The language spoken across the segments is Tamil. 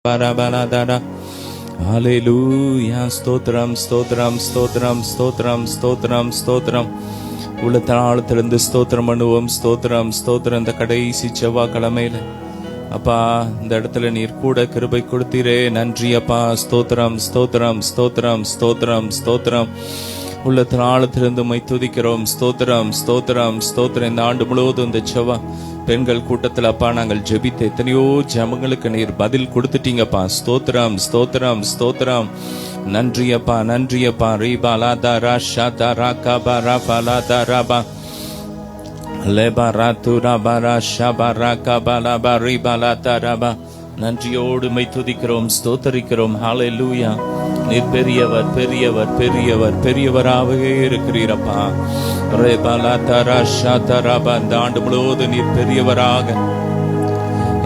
Barabaladara. Hallelujah. ஸ்தோத்திரம் ஸ்தோத்திரம் ஸ்தோத்திரம் ஸ்தோத்திரம் ஸ்தோத்திரம் ஸ்தோத்திரம். உள்ளத்தாழத்திலிருந்து ஸ்தோத்திரம் பண்ணுவோம். ஸ்தோத்திரம் ஸ்தோத்திரம். இந்த கடைசி செவ்வாய்க்கிழமையில அப்பா இந்த இடத்துல நீர் கூட கிருபை கொடுத்தீரே, நன்றி அப்பா. ஸ்தோத்திரம் ஸ்தோத்திரம் ஸ்தோத்திரம் ஸ்தோத்திரம் ஸ்தோத்திரம். உள்ளத்தின் ஆழத்திலிருந்து மை துதிக்கிறோம். ஸ்தோத்திரம் ஸ்தோத்திரம் ஸ்தோத்திரம். இந்த ஆண்டு முழுவதும் இந்த செவ்வாய் பெண்கள் கூட்டத்தில் அப்பா நாங்கள் ஜெபித்த எத்தனையோ ஜெபங்களுக்கு நீர் பதில் கொடுத்துட்டீங்கப்பா. ஸ்தோத்திரம் ஸ்தோத்திரம் ஸ்தோத்திரம். நன்றி அப்பா நன்றி அப்பா. ரீபாலாதாரா ஷாதாரா கபாரா பாலாதாராபா லெபாரா துராபாரா ஷாபாரா கபாலாபா ரீபாலாதாராபா. நன்றியோடு மை துதிக்கிறோம், ஸ்தோத்தரிக்கிறோம். ஹல்லேலூயா. நீர் பெரியவர் பெரியவர் பெரியவர் பெரியவராகவே இருக்கிறீரப்பா. இந்த ஆண்டு முழுவதும் நீர் பெரியவராக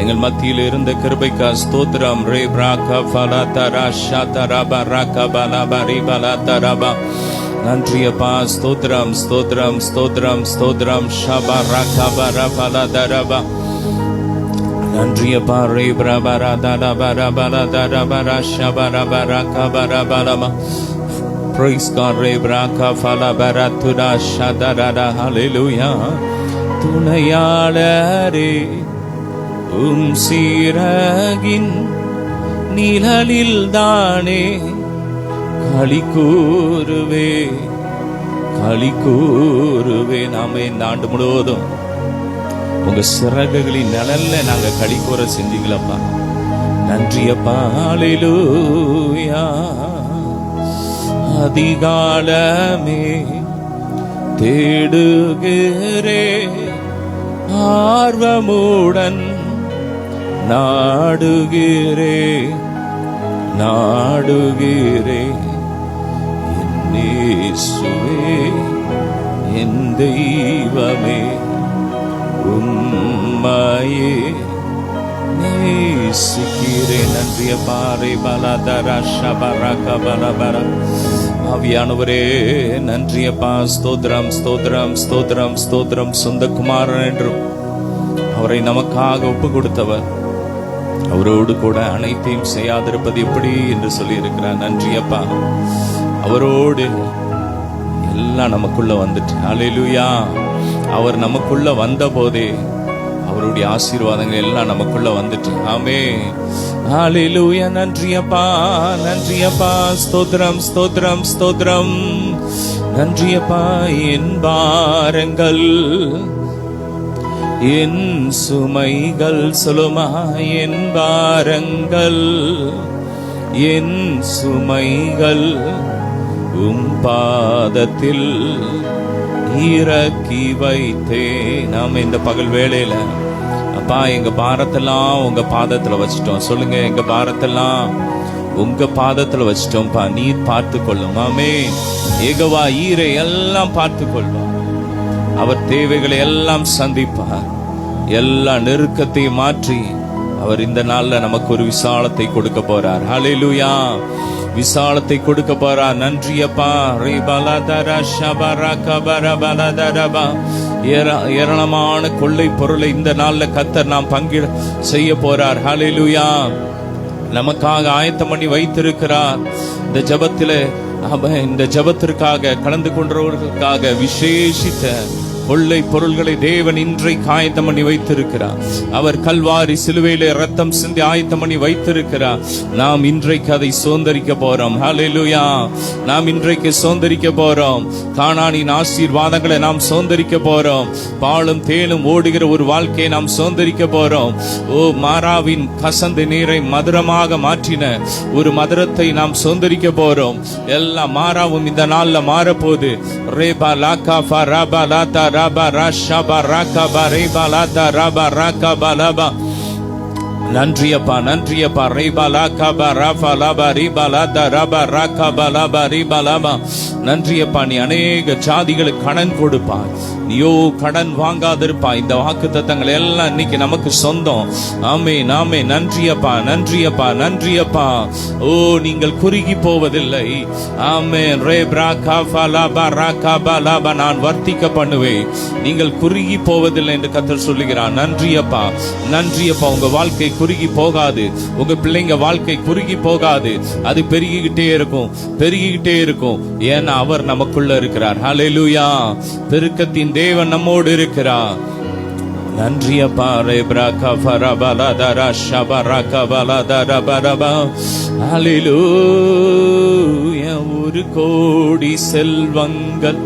எங்கள் மத்தியில் இருந்த கிருபைக்கா ஸ்தோத்திரம். நன்றியப்பா. ஸ்தோத்திரம் ஸ்தோத்திரம் ஸ்தோத்திரம் ஸ்தோத்திரம். நன்றியப்பா. Praise God. Hallelujah. துணையாளரே உம் சீரகின் நிழலில் தானே களி கூறுவே களி கூறுவே. நாம இந்த ஆண்டு முழுவதும் உங்க சிறகுகளின் நிழல்ல நாங்க களி கூற செஞ்சீங்களப்பா. நன்றியப்பா. ஹல்லேலூயா. அதிகாலமே தேடுகிறே ஆர்வமுடன் நாடுகிறே நாடுகிறே. என் இயேசுவே என் தெய்வமே உம்மையே நேசிக்கிறேன். நன்றிய பாறை பலதரா ஷபரக பலபர. ஆவியானவரே நன்றியப்பா. ஸ்தோத்திரம் ஸ்தோத்திரம் ஸ்தோத்திரம் ஸ்தோத்திரம். சொந்த குமாரன் என்றும் அவரை நமக்காக ஒப்பு கொடுத்தவர் அவரோடு கூட அனைத்தையும் செய்யாதிருப்பது எப்படி என்று சொல்லி இருக்கிறார். நன்றியப்பா. அவரோடு எல்லாம் நமக்குள்ள வந்துட்டு. ஹல்லேலூயா. அவர் நமக்குள்ள வந்த போதே அவருடைய ஆசீர்வாதங்கள் எல்லாம் நமக்குள்ள வந்துட்டு. ஆமென். ஹல்லேலூயா. நன்றியப்பா நன்றியப்பா. ஸ்தோத்திரம் ஸ்தோத்திரம் ஸ்தோத்திரம். நன்றியப்பா. என் பாரங்கள் என் சுமைகள் சொல்லுமா. என் பாரங்கள் என் சுமைகள் உம் பாதத்தில் இறக்கி வைத்தே. நாம இந்த பகல் வேளையில அப்பா எங்க பாரத்தெல்லாம் உங்க பாதத்துல வச்சிட்டோம். சொல்லுங்க, எங்க பாரத்தெல்லாம் உங்க பாதத்துல வச்சிட்டோம்ப்பா. நீர் பார்த்து கொள்ளும். ஆமென். யெகோவா ஈரே எல்லாம் பார்த்து கொள்வார். அவர் தேவைகளை எல்லாம் சந்திப்பார். எல்லா நெருக்கத்தையும் மாற்றி அவர் இந்த நாள்ல நமக்கு ஒரு விசாலத்தை கொடுக்க போறார். ஹல்லேலூயா. விசாலத்தை கொடுக்க போறார். நன்றியப்பா. ஏராளமான கொள்ளை பொருளை இந்த நாள்ல கர்த்தர் நாம் பங்கிட செய்ய போறார். ஹல்லேலூயா. நமக்காக ஆயத்தம் பண்ணி வைத்திருக்கிறார். இந்த ஜெபத்திலே இந்த ஜெபத்திற்காக கலந்து கொண்டவர்களுக்காக விசேஷித்த கொள்ளை பொருள்களை தேவன் இன்றைக்கு ஆயத்தம் பண்ணி வைத்திருக்கிறார். அவர் கல்வாரி சிலுவையிலே ரத்தம் சிந்தி ஆயத்தம் பண்ணி வைத்திருக்கிறார். நாம் இன்றைக்கு அதை சுதந்தரிக்க போறோம். ஹல்லேலூயா. நாம் இன்றைக்கு சுதந்தரிக்க போறோம். கானானின் ஆசீர்வாதங்களை நாம் சுதந்தரிக்க போறோம். பாலும் தேனும் ஓடுகிற ஒரு வாழ்க்கையை நாம் சுதந்தரிக்க போறோம். ஓ மாராவின் கசந்த நீரை மதுரமாக மாற்றின ஒரு மதுரத்தை நாம் சுதந்தரிக்க போறோம். எல்லா மாறாவும் இந்த நாள்ல மாறப்போகுது. ரேபா லாகா ஃபராபா லாதா ரபா ராஷபா ராகபா ரேபா லாதா ரபா ராகபா லபா. நன்றியப்பா நன்றியப்பா. ரேபா லாகபா ரபா லபா ரீபா லாதா ரபா ராகபா லபா ரீபா லபா. நன்றியப்பா. நீ அநேக ஜாதிகளுக்கு கடன் கொடுப்பாய். நீயோ கடன் வாங்காதிருப்பா. இந்த வாக்கு தத்தங்கள் எல்லாம் இன்னைக்கு நமக்கு சொந்தம். ஆமென் ஆமென். நன்றியப்பா நன்றியப்பா நன்றியப்பா. ஓ நீங்கள் குறுகி போவதில்லை. ஆமென். நான் வர்த்திக்க பண்ணுவேன். நீங்கள் குறுகி போவதில்லை என்று கர்த்தர் சொல்லுகிறார். நன்றியப்பா நன்றியப்பா. உங்க வாழ்க்கை குறுகி போகாது. உங்க பிள்ளைங்க வாழ்க்கை குறுகி போகாது. அது பெருகிக்கிட்டே இருக்கும், பெருகிக்கிட்டே இருக்கும். ஏன்னா அவர் நமக்குள்ள இருக்கிறார். ஹல்லேலூயா. பெருக்கத்தின் தேவன் நம்மோடு இருக்கிறார். நன்றி அப்பா. ரெப்ராகா ஃபரபலதரா ஷபரகா பலதரபரபா. ஹல்லேலூயா. 1,000,000 செல்வங்கள்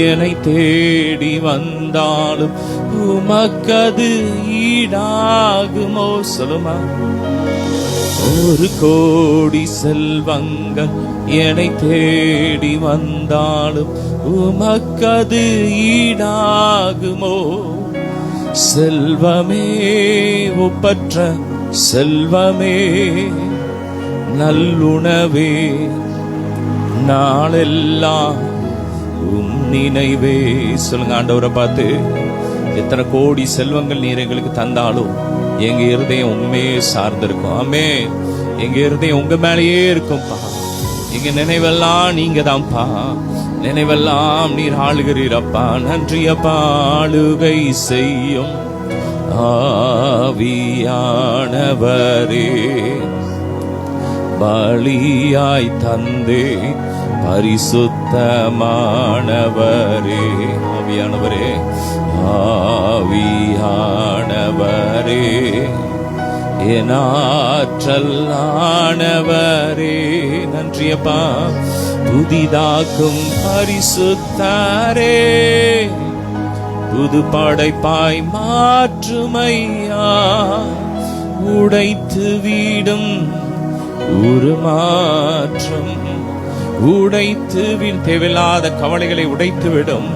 என்னை தேடி வந்தாலும் உமக்கது ஈடாகுமோ? சொல்லுமா. 1,000,000 செல்வங்கள் என்னை தேடி வந்தாலும் உமக்கது ஈடாகுமோ? செல்வமே, ஒப்பற்ற செல்வமே, நல்லுணவே, நாளெல்லாம் நினைவே. சொல்லுங்க ஆண்டவரை பார்த்து, எத்தனை கோடி செல்வங்கள் நீர் எங்களுக்கு தந்தாலும் எங்க இருதயம் உண்மையே சார்ந்திருக்கும். ஆமே. எங்க இருதயம் உங்க மேலேயே இருக்கும்பா. எங்க நினைவெல்லாம் நீங்க தான்ப்பா. நினைவெல்லாம் நீர் ஆளுகிறீரப்பா. நன்றி அப்பா. ஆளுகை செய்யும் ஆவியானவரே, பலியாய் தந்தே பரிசுத்தமானவரே. ஆவியானவரே, ஆவியானவரே, என் ஆற்றல் ஆனவரே. நன்றியப்பா. புதிதாக்கும் பரிசுத்தாரே, புது படைப்பாய் மாற்றுமையா, உடைத்து வீடும் உருமாற்றம், உடைத்து விடும். தேவையில்லாத கவலைகளை உடைத்து விடும்,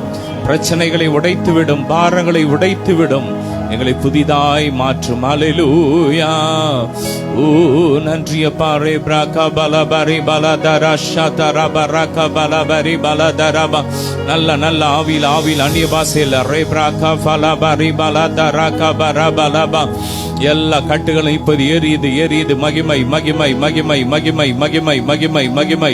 பிரச்சனைகளை உடைத்து விடும், பாரங்களை உடைத்து விடும், எங்களை புதிதாய் மாற்றும். ஹல்லேலூயா. ஓ நன்றி அப்பா. ரெப்ராகா பலபரி பலதரா ஷதரபரகா பலபரி பலதரபா. நல்ல நல்ல ஆவியில் ஆவியில் அந்நிய பாஷையில் ரெப்ராகா பலபரி பலதரகா பரபலபா. எல்லா கட்டுகளும் இப்போது எரியுது, எரியுது. மகிமை மகிமை மகிமை மகிமை மகிமை மகிமை மகிமை.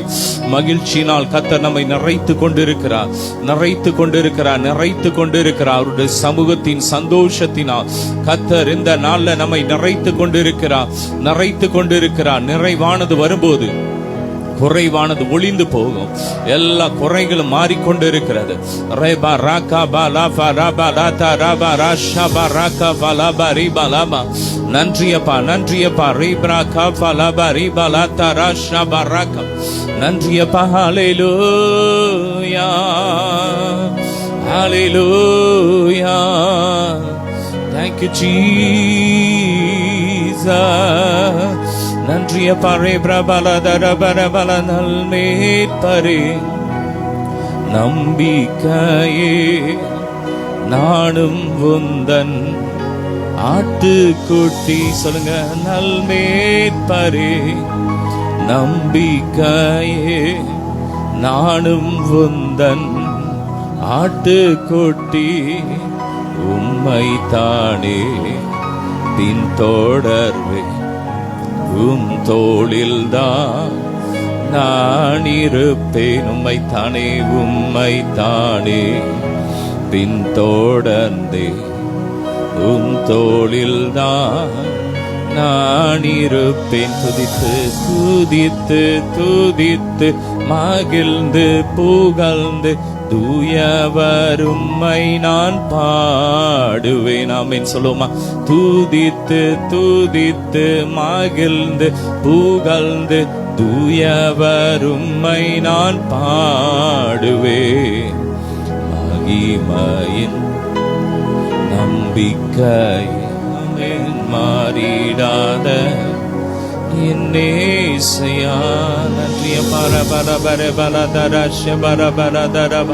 மகிழ்ச்சியினால் கர்த்தர் நம்மை நிறைத்து கொண்டிருக்கிறார், நிறைத்து கொண்டிருக்கிறார், நிறைத்து கொண்டிருக்கிறார். அவருடைய சமூகத்தின் சந்தோஷத்தினால் கர்த்தர் இந்த நாள்ல நம்மை நிறைத்து கொண்டிருக்கிறார், நிறைத்து கொண்டிருக்கிறார். நிறைவானது வரும்போது குறைவானது ஒளிந்து போகும். எல்லா குறைகளும் மாறிக்கொண்டு இருக்கிறது. நன்றியப்பா, நன்றியப்பா. நன்றியப்பா. ஹல்லேலூயா, ஹல்லேலூயா. Thank you Jesus. நன்றிய பரே பிரபலதர பரபல நல்மேற்பரே, நம்பிக்கையே நானும் உந்தன் ஆட்டுக்குட்டி. சொல்லுங்க. நல்மேற்பரே, நம்பிக்கையே நானும் உந்தன் ஆட்டுக்குட்டி, உம்மை தானே பின்தொடர்வே, உம் தோளில்தான் நான் இருப்பேன். உம்மை தானே, உம்மை தானே பின்தொடர்ந்தே, உம் தோளில்தான் நான் இருப்பேன். துதித்து துதித்து துதித்து மகிழ்ந்து புகழ்ந்து தூயவர் உம்மை நான் பாடுவேன். ஆமென் சொல்லுமா. துதித்து துதித்து மகிழ்ந்து புகழ்ந்து தூயவர் உம்மை நான் பாடுவேன். மகிமையின் நம்பிக்கை மாறிடாத என்னேசையா. நன்றிய பரபர பரபல தரஷ பரபர தரப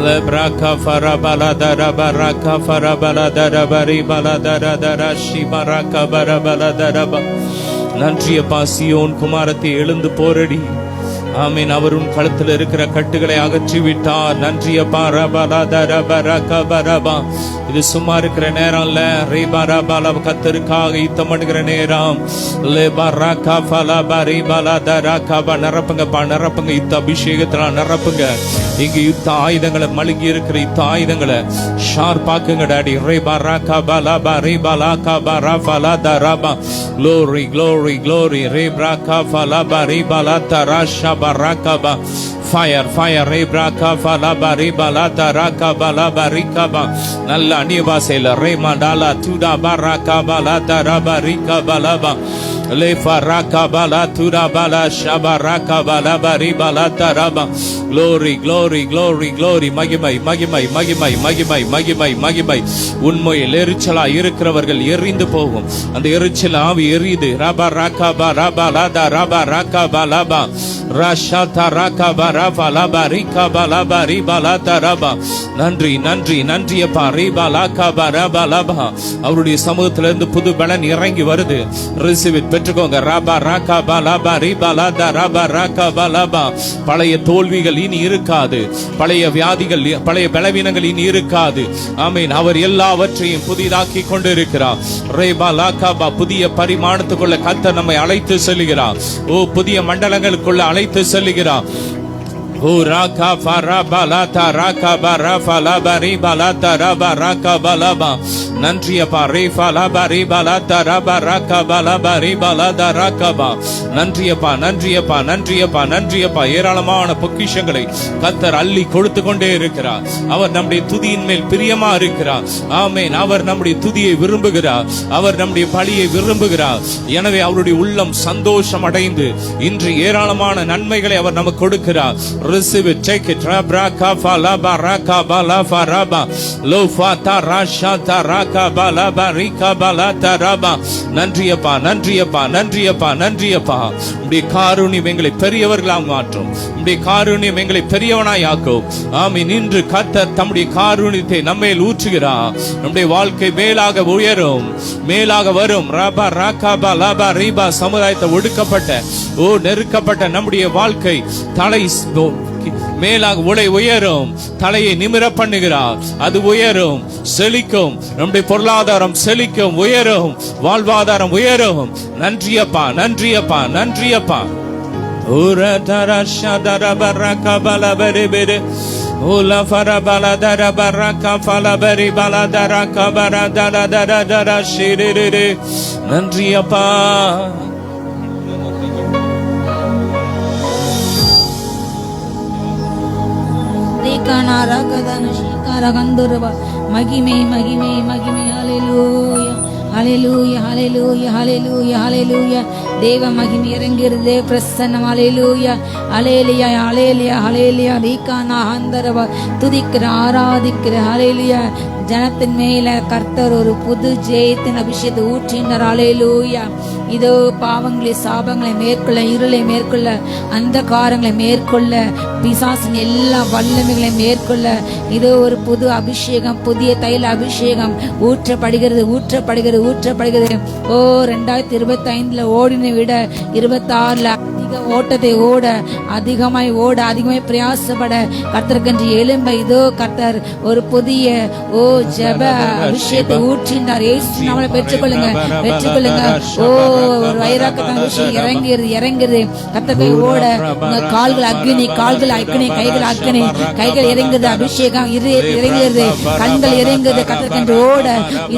லப்ரகா ஃபரபல தரப ரகா ஃபரபல தரபரி பல தர தரஷி பரகா பரபல தரப. நன்றிய பாசியோன் குமாரத்தை எழுந்து போரடி, ஆமீன். அவர் உன் கழுத்தில் இருக்கிற கட்டுகளை அகற்றி விட்டார். நன்றி அப்பா. ரபலா தரபரா கபரபா. இது சும்மா இருக்கிற நேரம் இல்ல. ரேபரபலா கத்தருக்காக யுத்தம் பண்ணுகிற நேரம். லேபரா ஃபலா பரிபலா தரகபா. நிரப்புங்கப்பா, நிரப்புங்க. யுத்த அபிஷேகத்தினால் நிரப்புங்க. இங்க யுத்த ஆயுதங்களை மழுங்கி இருக்கிற யுத்த ஆயுதங்களை ஷார்பாக்குங்க டாடி. ரேபரா கபலா பரிபலா கபரா ஃபலா தரபா. Glory, glory, glory. Rebraka falaba ribala tarasha barakaba. Fire, fire. Rebraka falaba ribala taraka balaba rikaba. Nalla aniyavaseila remandala tuda baraka bala taraba rikabalaba. Le faraka bala tuda bala shabaraka bala baribala taraba. Glory, glory, glory, glory. மகிமை, மகிமை, மகிமை, மகிமை, மகிமை, மகிமை. உண்மையில் எரிச்சலா இருக்கிறவர்கள் எரிந்து போகும். அந்த எரிச்சல் ஆவி எரியுது. ரபா ராகபா ரபா லாதா ரபா ராகபா லபா ராஷாதா ராகபா ரபா லபா ரிகபா லபா ரிபா லாதா ரபா. நன்றி, நன்றி, நன்றி அப்பா. ரிபா லாகபா ரபா லபா. அவருடைய சமூகத்திலிருந்து புது பலன் இறங்கி வருது. ரிசீவ் இட், பெற்றுக்கோங்க. ரபா ராகபா லபா ரிபா லாதா ரபா ராகபா லபா. பழைய தோல்விகள் இனி இருக்காது. பழைய வியாதிகள், பழைய பலவீனங்கள் இனி இருக்காது. ஆமீன். அவர் எல்லாவற்றையும் புதிதாக்கி கொண்டிருக்கிறார். ரேபா லாகபா. புதிய பரிமாணத்துக்குள்ள கர்த்தர் நம்மை அழைத்து செல்கிறார். ஓ, புதிய மண்டலங்களுக்குள்ள அழைத்து செல்கிறார். ஓ ராகா ஃபரா பலாதா ராகா பரா ஃபலா பரி பலாதா ரபா ராகா பலபா. நன்றி அப்பா. ரே ஃபலா பரி பலாதா ரபா ராகா பலா பரி பலாதா ராகபா. நன்றி அப்பா, நன்றி அப்பா, நன்றி அப்பா, நன்றி அப்பா. ஏராளமான பொக்கிஷங்களை கர்த்தர் அள்ளி கொடுத்து கொண்டே இருக்கிறார். அவர் நம்முடைய துதியின் மேல் பிரியமா இருக்கிறார். ஆமேன். அவர் நம்முடைய துதியை விரும்புகிறார். அவர் நம்முடைய பலியை விரும்புகிறார். எனவே அவருடைய உள்ளம் சந்தோஷம் அடைந்து இன்று ஏராளமான நன்மைகளை அவர் நமக்கு கொடுக்கிறார். Receive it, take it. Rabraka falaba raka bala faraba lo fata rasha taraka bala barika bala taraba. நன்றியப்பா, நன்றியப்பா, நன்றியப்பா, நன்றியப்பா. உம்முடைய காருண்யம் எங்களை பெரியவர்களாக மாற்றும். உம்முடைய காருண்யம் எங்களை பெரியவனாய் ஆக்கும். ஆமீன். இன்று கர்த்தர் தம்முடைய காருண்யத்தை நம்மேல் ஊற்றுகிறார். நம்முடைய வாழ்க்கை மேலாக உயரும், மேலாக வரும். ரபா ராகா பலபா ரீபா. சமுதாயத்தை ஒடுக்கப்பட்ட, ஓ நெருக்கப்பட்ட நம்முடைய வாழ்க்கை தலை மேலாக உயரும். தலையை நிமிர பண்ணுகிறார். அது உயரும், செழிக்கும். நம்முடைய பொருளாதாரம் செழிக்கும், உயரும். வாழ்வாதாரம் உயரும். நன்றியப்பா, நன்றியப்பா, நன்றியப்பா. ஓரா தரஷா தரபரக பலபரிபெரு ஓலா ஃபரபல தரபரக ஃபலபரி பலதரக பரதர தர தர ஷிரிரி. நன்றியப்பா. மகிமை, மகிமை, மகிமை. ஹல்லேலூயா, ஹல்லேலூயா, ஹல்லேலூயா, ஹல்லேலூயா, ஹல்லேலூயா. தேவ மகிமை இறங்குகிறது. பிரசன்னம். ஹல்லேலூயா, ஹல்லேலூயா, ஹல்லேலூயா, ஹல்லேலூயா. ரீகானா ஆந்தரவ துதிக்கிற, ஆராதிக்கிற. ஹல்லேலூயா. ஜனத்தின் மேல கர்த்தர் ஒரு புது ஜெயத்தின் அபிஷேகத்தை ஊற்றினார். ஹல்லேலூயா. இதோ பாவங்களை, சாபங்களை மேற்கொள்ள, இருளை மேற்கொள்ள, அந்த காரங்களை மேற்கொள்ள, பிசாசின் எல்லா வல்லமைகளை மேற்கொள்ள இதோ ஒரு புது அபிஷேகம், புதிய தைல அபிஷேகம் ஊற்றப்படுகிறது, ஊற்றப்படுகிறது, ஊற்றப்படுகிறது. ஓ 2025 ஓடினை விட 26 ஓட்டத்தை ஓட, அதிகமாய் ஓட, அதிகமாய் பிரயாசப்பட கர்த்தருக்கு எழும்ப இதோ கர்த்தர் ஒரு புதிய ஓ ஜெப அபிஷேகத்தை ஊற்றினார். இயேசு நாமத்தை பெற்றுக்கொள்ளுங்க, பெற்றுக்கொள்ளுங்க. ஓ ஒரு வைராக்கியத்தின் அபிஷேகம் இறங்குகிறது, இறங்குகிறது. கர்த்தருக்கு ஓட உங்க கால்கள் அக்னி, கால்கள் அக்னி, கைகள் அக்னி, கைகள் இறங்குது. அபிஷேகம் இறங்குகிறது, கண்கள் இறங்குது. கர்த்தருக்கு ஓட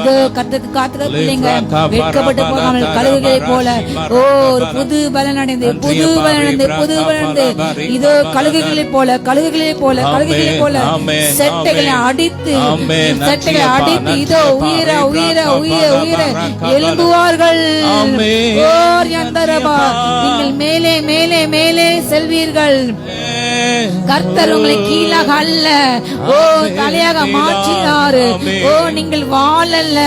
இதோ கர்த்தருக்கு காத்துக்க பிள்ளைங்க வெட்கப்பட்டு போகாமல் கழுகுகளை போல ஓ ஒரு புது பலன் அடைந்து, புது பலன், புது பலன். இதோ கழுகுகளை போல, கழுகுகளை போல, கழுகுகளை போல செட்டைகளை அடித்து, செட்டைகளை அடித்து இதோ உயிர உயிர உயிர உயிர எழும்புவார்கள். நீங்கள் மேலே மேலே மேலே செல்வீர்கள். கர்த்தர் உங்களை கீழாக அல்ல, ஓ தலையாக மாற்றினார். ஓ நீங்கள் வால் அல்ல,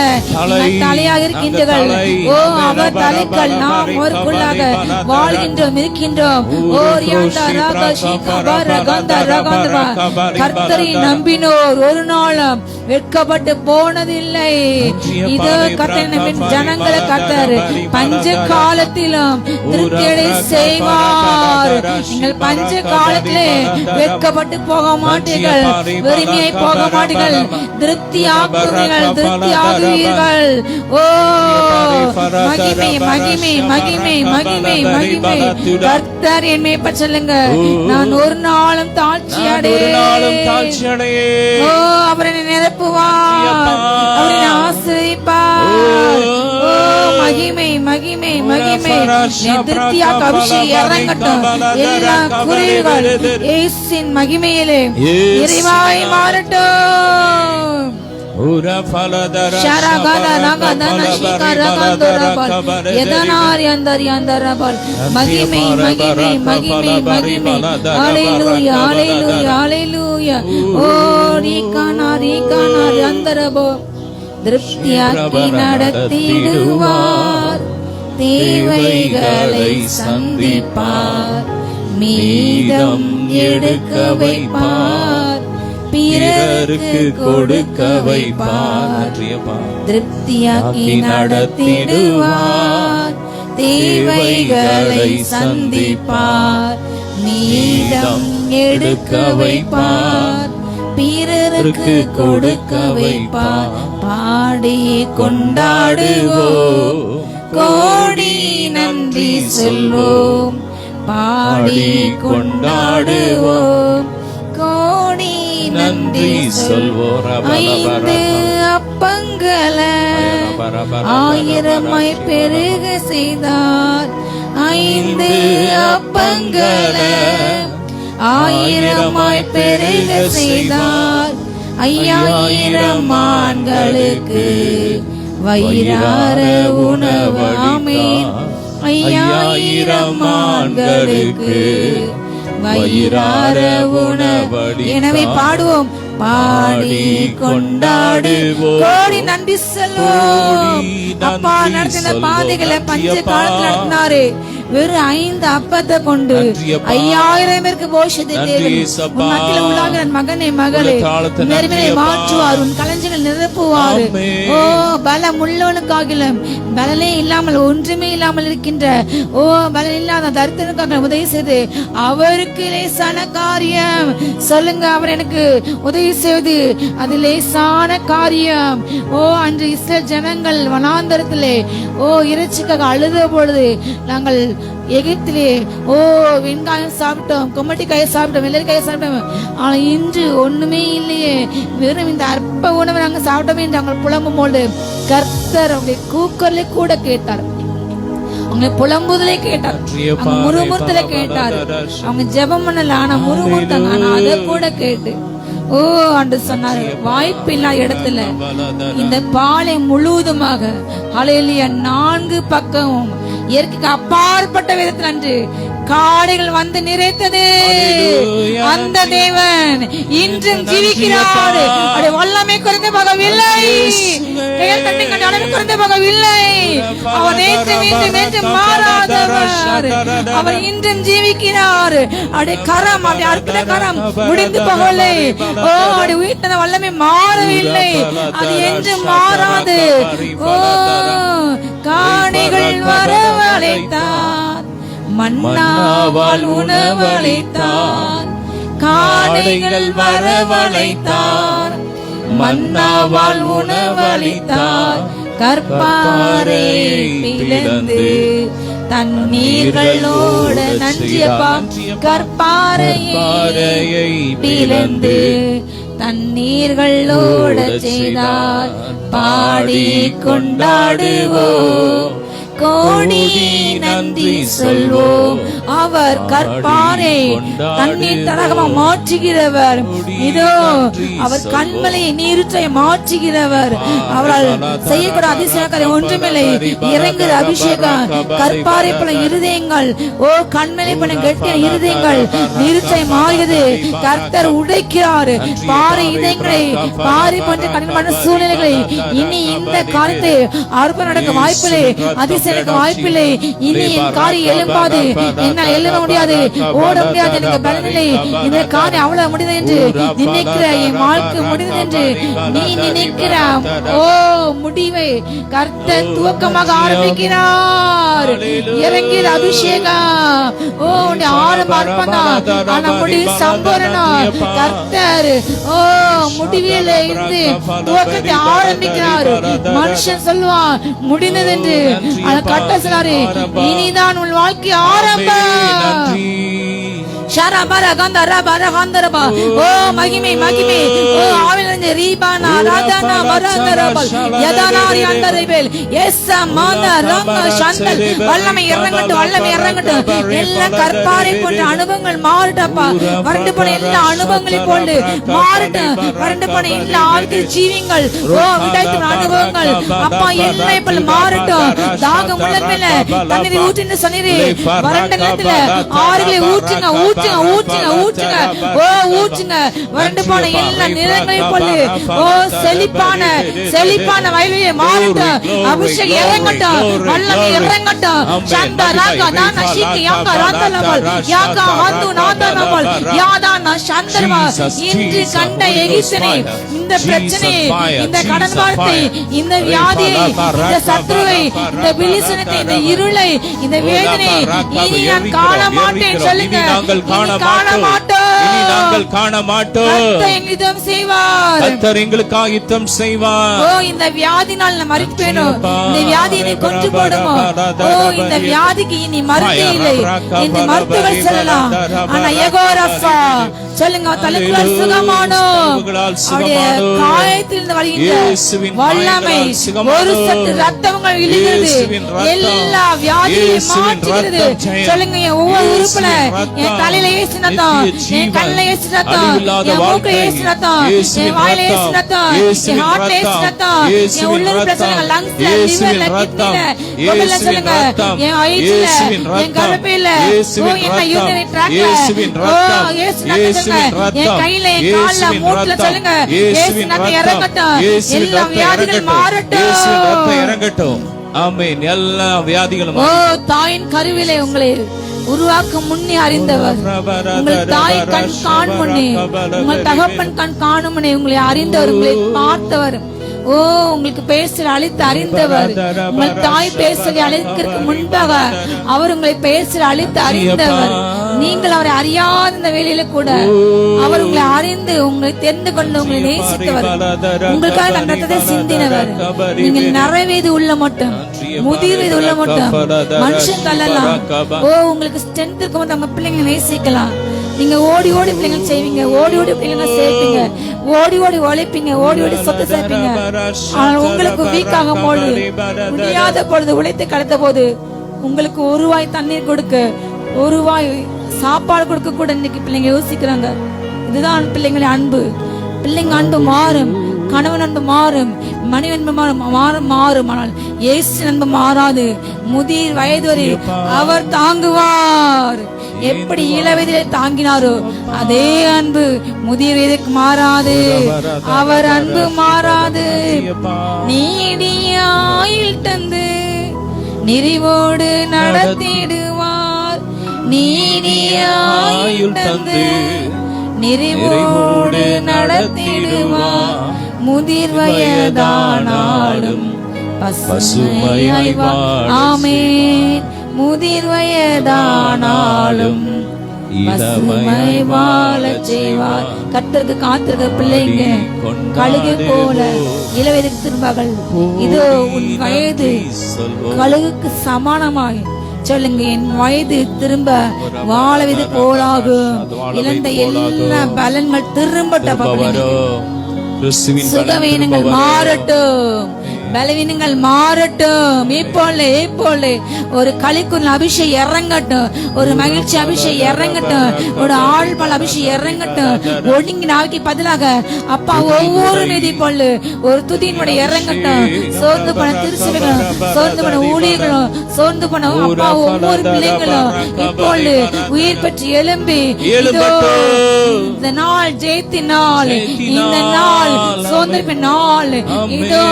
தலையாக இருக்கின்றீர்கள். ஓ அவர் தலைகள், நாம் ஒருக்குள்ளாக வாழ்கின்றோம், இருக்கின்றோம். ஓ கர்த்தரை நம்பினோர் ஒரு நாளும் வெட்கப்பட்டு போனதில்லை. இதோ கர்த்தர் ஜனங்களை கர்த்தர் பஞ்ச காலத்திலும் திருப்தியடை செய்வார். நீங்கள் பஞ்ச காலத்திலே வெட்கப்பட்டு போக மாட்டீர்கள், வெறுமையை போக மாட்டீர்கள், திருப்தியாக்குவீர்கள், திருப்தியாகுவீர்கள். ஓ மகிமை மகிமை மகிமை மகிமை மகிமை. கர்த்தர் என் மேய்ப்பர் சொல்லுங்க, நான் ஒரு நாளும் தாழ்ச்சி அடையேன். ஓ அவர் என்னை நிரப்புவார், அவர் என்னை ஆசீர்வதிப்பார். ஓ மகிமை மகிமை மகிமை. திருப்தியாக அபிஷேகம் இறங்கட்டும். எல்லா குறைகள் இயேசுவின் மகிமையிலே நிறைவாய் மாறட்டும். மகிமை மகிமை மகிமை மகிமை. ஹல்லேலூயா ஹல்லேலூயா ஹல்லேலூயா. ஓ ரீகானா ரீகானா அந்தரபோ. திருப்தியாக்கி நடத்திடுவார், தேவைகளை சந்திப்பார், மீதம் எடுக்க வைப்பார், பிறருக்கு கொடுக்க வைப்பார். திருப்தியாக்கி நடத்திடுவார், தேவைகளை சந்திப்பார், மீதம் எடுக்க வைப்பார், பிறருக்கு கொடுக்க வைப்பார். பாடி கொண்டாடுவோம், கோடி நன்றி சொல்வோம். பாடி கொண்டாடுவோம், கோடி நன்றி சொல்வோம். 5 அப்பங்களை 1000 பெருக செய்தார். 5 அப்பங்களை 1000 பெருக செய்தார். 5000 ஆண்களுக்கு வயிறார உணவு. ஆமென். 5000 ஆண்களுக்கு வயிறார உணவு. எனவே பாடுவோம், பாடி கொண்டாடுவோம், கோடி நன்றி சொல்வோம். அப்பா நடத்தின பாதைகளை பஞ்ச காலத்தில் நடத்தினாரே, வெறும் 5 அப்பத்தை கொண்டு 5000 பேருக்கு போஷத்தை உள்ளாகிற மகனே மகளே நெருமையை மாற்றுவார், உன் களஞ்சியங்கள் நிரப்புவார். ஓ பலம் உள்ளவனுக்காகிலும் பலனே இல்லாமல் ஒன்றுமே இல்லாமல் இருக்கின்ற ஓ பலன் இல்லாத தரித்திரனுக்காக உதவி செய்து அவருக்கு லேசான காரியம் சொல்லுங்க. அவர் எனக்கு உதவி செய்வது அது லேசான காரியம். ஓ அன்று இஸ்ரேல் ஜனங்கள் வனாந்தரத்திலே ஓ இறைச்சிக்காக அழுத பொழுது நாங்கள் எகிப்திலே ஓ வெங்காயம் சாப்பிட்டோம், கொம்மட்டிக்காயை சாப்பிட்டோம், வெள்ளரிக்காயை சாப்பிட்டோம், ஆனா இன்று ஒண்ணுமே இல்லையே, வெறும் இந்த அற்ப உணவை நாங்க சாப்பிட்டோமே என்று அவங்க புலம்பும் போது கர்த்தர் அவங்களுடைய கூக்குரலை கூட கேட்டார், அவங்க புலம்புதலே கேட்டார், அவங்க முறுமுறுத்தலை கேட்டார். அவங்க ஜெபம் பண்ணல, ஆனா முறுமுறுத்தாங்க, ஆனா அதை கூட கேட்டு ஓ அன்று சொன்னாரு, வாய்ப்பில்லாத இடத்துல இந்த பாலை முழுவதுமாக ஹல்லேலூயா 4 பக்கமும் இயற்கைக்கு அப்பாற்பட்ட விதத்தில் அன்று காடைகள் வந்து நிறைத்தது. அந்த தேவன் இன்றும் ஜீவிக்கிறார். அவருடைய வல்லமை குறைந்து போகவில்லை, குறைந்து போகவில்லை. அவர் நேற்று மாறாதவர். அவர் இன்றும் ஜீவிக்கிறார். அவருடைய கரம், அவருடைய அற்புத கரம் முடிந்து போகவில்லை. ஓ அவருடைய உயிர்த்த வல்லமை மாறவில்லை, அது என்றும் மாறாது. ஓ காணிகள் வரவழைத்தார், மன்னாவால் உணவளித்தார், காடைகள் வரவழைத்தார், மன்னாவால் உணவளித்தார், கற்பாரை பிளந்து தண்ணீர்களோட நஞ்சியப்பா, கற்பாரையை பிளந்து தண்ணீர்களோட செய்தார். பாடி கொண்டாடுவோம், கோடி நன்றி சொல்வோம். அவர் கற்பாரை தண்ணீர் தடாகமாக மாற்றுகிறவர். இதோ அவர் கண்மலையை நீருற்றை மாற்றுகிறவர். அவரால் செய்யக்கூட அதிசயக்காரி ஒன்றுமில்லை. இறங்குற அபிஷேகம் கற்பாரை போல இருதயங்கள், ஓ கண்மலை போல கெட்டிய இருதயங்கள் நீருற்றை மாறியது. கர்த்தர் உடைக்கிறார் பாறை இதயங்களை, பாறை போன்ற கடினமான சூழ்நிலைகளை. இனி இந்த காலத்தை அற்புதம் நடக்க வாய்ப்பில்லை. அதிசய எனக்கு வாய்ப்பில்லை, இனி என் காரியம் எழும்பாது, என்னால் எழுத முடியாது, ஓட முடியாது, எனக்கு பலனில்லை, இந்த காரியம் அவ்வளவு முடிந்தது என்று நினைக்கிற என் வாழ்க்கை முடிந்தது என்று நீ நினைக்கிற முடிவை கர்த்தர் துவக்கமாக ஆரம்பிக்கிறார். இறங்கிற அபிஷேகம் ஆரம்ப அர்ப்பணம், ஆனா முடிவு சம்பூரணம். கர்த்தர் முடிவில் இருந்து துவக்கத்தை ஆரம்பிக்கிறார். மனுஷன் சொல்லுவான் முடிந்தது என்று, அதை கட்ட சொன்னாரு, இனிதான் உன் வாழ்க்கை ஆரம்பம். மகிமை மகிமை ஆவிலிருந்து ரீபானா ராதானா மராதரபல் யதானாரி அண்டரைபேல் எஸ்ஸா மாதா ரங்க சந்தல் வல்லமை இறங்கட்டும், வல்லமை இறங்கட்டும். எல்லா கற்பாரை போன்ற அனுபவங்கள் மாறட்டப்பா. வறண்டு போன எல்லா அனுபவங்களை போன்று மாறட்டும். வறண்டு போன எல்லா ஆவிக்கு ஜீவிங்கள் விடாய்த்து அனுபவங்கள் அப்பா எல்லாம் இப்ப மாறட்டும். தாகம் உள்ள மேல தண்ணீரை ஊற்றின்னு சொன்னீரே, வறண்ட நேரத்துல ஆறுகளை ஊற்றுங்க ஊற்றுங்க ஊற்றுங்க ஊற்றுங்க ஊற்றுங்க. வறண்டு போன எல்லா நிலங்களையும் போல செழிப்பான செழிப்பான வயலையே மாறட்டும். அபிஷேகம் இறங்கட்டும், வல்லமை இறங்கட்டும். சந்தா ராகா தான சீக்கி யாங்கா ராதலமல் யாங்கா ஹந்து நாதனமல் யாதான சந்தர்மா. இன்று கண்ட எகிப்தினை, இந்த பிரச்சனையை, இந்த கடன் வார்த்தை, இந்த வியாதியை, இந்த சத்ருவை, இந்த பிலிசனத்தை, இந்த இருளை, இந்த வேதனை இனி நான் காண மாட்டேன் சொல்லுங்க. காண மாட்டோம். கர்த்தர் எங்களுக்காக யுத்தம் செய்வார். இந்த வியாதினால் நான் மரிப்பேனோ, இந்த வியாதியை கொன்று போடுமோ, இந்த வியாதிக்கு இனி மருந்து இல்லை என்று மருத்துவர் சொல்லலாம். ஆனா யெகோவா சொல்லுங்க, தலைக்குள் சுகமானோ, அவருடைய காயத்திலிருந்து வழிகின்ற வல்லமை ஒரு சற்று ரத்தங்கள் இழுகிறது, எல்லா வியாதியையும் மாற்றுகிறது. சொல்லுங்க, என் ஒவ்வொரு உறுப்புல, என் தலையில ஏசு ரத்தம், என் கண்ணில ஏசு ரத்தம், என் மூக்குல ஏசு ரத்தம், என் வாயில ஏசு ரத்தம், என் ஹார்ட்ல ஏசு ரத்தம், என் உள்ளுறுப்புல சொல்லுங்க, லங்ஸ்ல, லிவர்ல, கிட்னில, குடல்ல சொல்லுங்க, என் வயிற்றுல, என் கர்ப்பப்பையில, என்ன யூரினரி ட்ராக்ட்ல, ஏசு ரத்தம் சொல்லுங்க, என் கையில, என் கால்ல, மூட்டுல சொல்லுங்க, ஏசு ரத்தம் இறங்கட்டும். எல்லா வியாதிகள் மாறட்டும், இறங்கட்டும். ஆமென். எல்லா வியாதிகளும் தாயின் கருவிலே உங்களை உருவாக்கும் முன்னே அறிந்தவர், உங்கள் தாய் கண் காணும் முன்னே, உங்கள் தகப்பன் கண் காணும் முன்னே உங்களை அறிந்தவர், உங்களை பார்த்தவர், உங்களுக்கு பேசல அழைத்து அறிந்தவர். உங்கள் தாய் பேசலை அழைக்கிறதுக்கு முன்பாக அவர் உங்களை பேசல அழைத்து அறிந்தவர். நீங்கள் அவரை அறியாத இந்த வேளையில கூட அவர் உங்களை அறிந்து, உங்களை தெரிந்து கொண்டு, உங்களை நேசித்தவர், உங்களுக்காக ரத்தத்தை சிந்தினவர். நீங்கள் நிறைவேது உள்ள மட்டும், முதிர் வயது உள்ள மட்டும் மனுஷன் தள்ளலாம். உங்களுக்கு ஸ்ட்ரென்த் இருக்கும் போது நம்ம பிள்ளைங்க நேசிக்கலாம். நீங்க ஓடி ஓடி பிள்ளைங்க செய்வீங்க, ஓடி ஓடி பிள்ளைங்க சேர்ப்பீங்க, ஓடி ஓடி உழைப்பீங்க, ஓடி ஓடி சொத்து சேர்ப்பீங்க. ஆனால் உங்களுக்கு வீக்காக போது, முடியாத பொழுது, உழைத்து கடத்த போது உங்களுக்கு ஒரு வாய் தண்ணீர் கொடுக்க, ஒரு வாய் சாப்பாடு கொடுக்க கூட இன்னைக்கு பிள்ளைங்க யோசிக்கிறாங்க. இதுதான் பிள்ளைங்களே அன்பு. பிள்ளைங்க அன்பு மாறும், கணவன் அன்பு மாறும், மனைவி அன்பு மாறும். ஆனால் இயேசு அன்பு மாறாது. முதிர் வயது வரை அவர் தாங்குவார். எப்படி இளவயதிலே தாங்கினாரோ அதே அன்பு முதிர் வயதுக்கு மாறாது. அவர் அன்பு மாறாது. நீடிய ஆயுள் தந்து நிறைவோடு நடத்திடுவார். நீடிய ஆயுள் தந்து நிறைவோடு நடத்திடுவார். முதிர் வயதானாலும் பசுமையாய் ஆமென். முதிர் வயதானாலும் பசுமை வாழச் செய்வார். கர்த்தருக்கு காத்திருக்க பிள்ளைங்க கழுகு போல இளவயதுக்கு திரும்பார்கள். இதோ உன் வயது கழுகுக்கு சமானமாய் சொல்லுங்க, என் வயது திரும்ப வாழவது போலாகும். இழந்த எல்லா பலன்கள் திரும்பட்ட, சுகவீனங்கள் மாறட்டும், பலவீனங்கள் மாறட்டும். இப்போல ஒரு களிக்குள் அபிஷேகம் இறங்கட்டும், ஒரு மகிழ்ச்சி அபிஷேகம் இறங்கட்டும், ஒரு ஆழ்பால் அபிஷேகம் இறங்கட்டும். ஒடுங்கி நாளைக்கு பதிலாக அப்பா ஒவ்வொரு மீதி போல ஒரு துதியினுடைய இறங்கட்டும். சோர்ந்து போன திருச்சபைகளும், சோர்ந்து போன ஊழியர்களும், சோர்ந்து போன அப்பா ஒவ்வொரு பிள்ளைங்களும் இப்போது உயிர் பெற்று எழும்பி, இந்த நாள் ஜெயத்தின் நாள், இந்த நாள் சோர்ந்திருப்பின் நாள், இதோ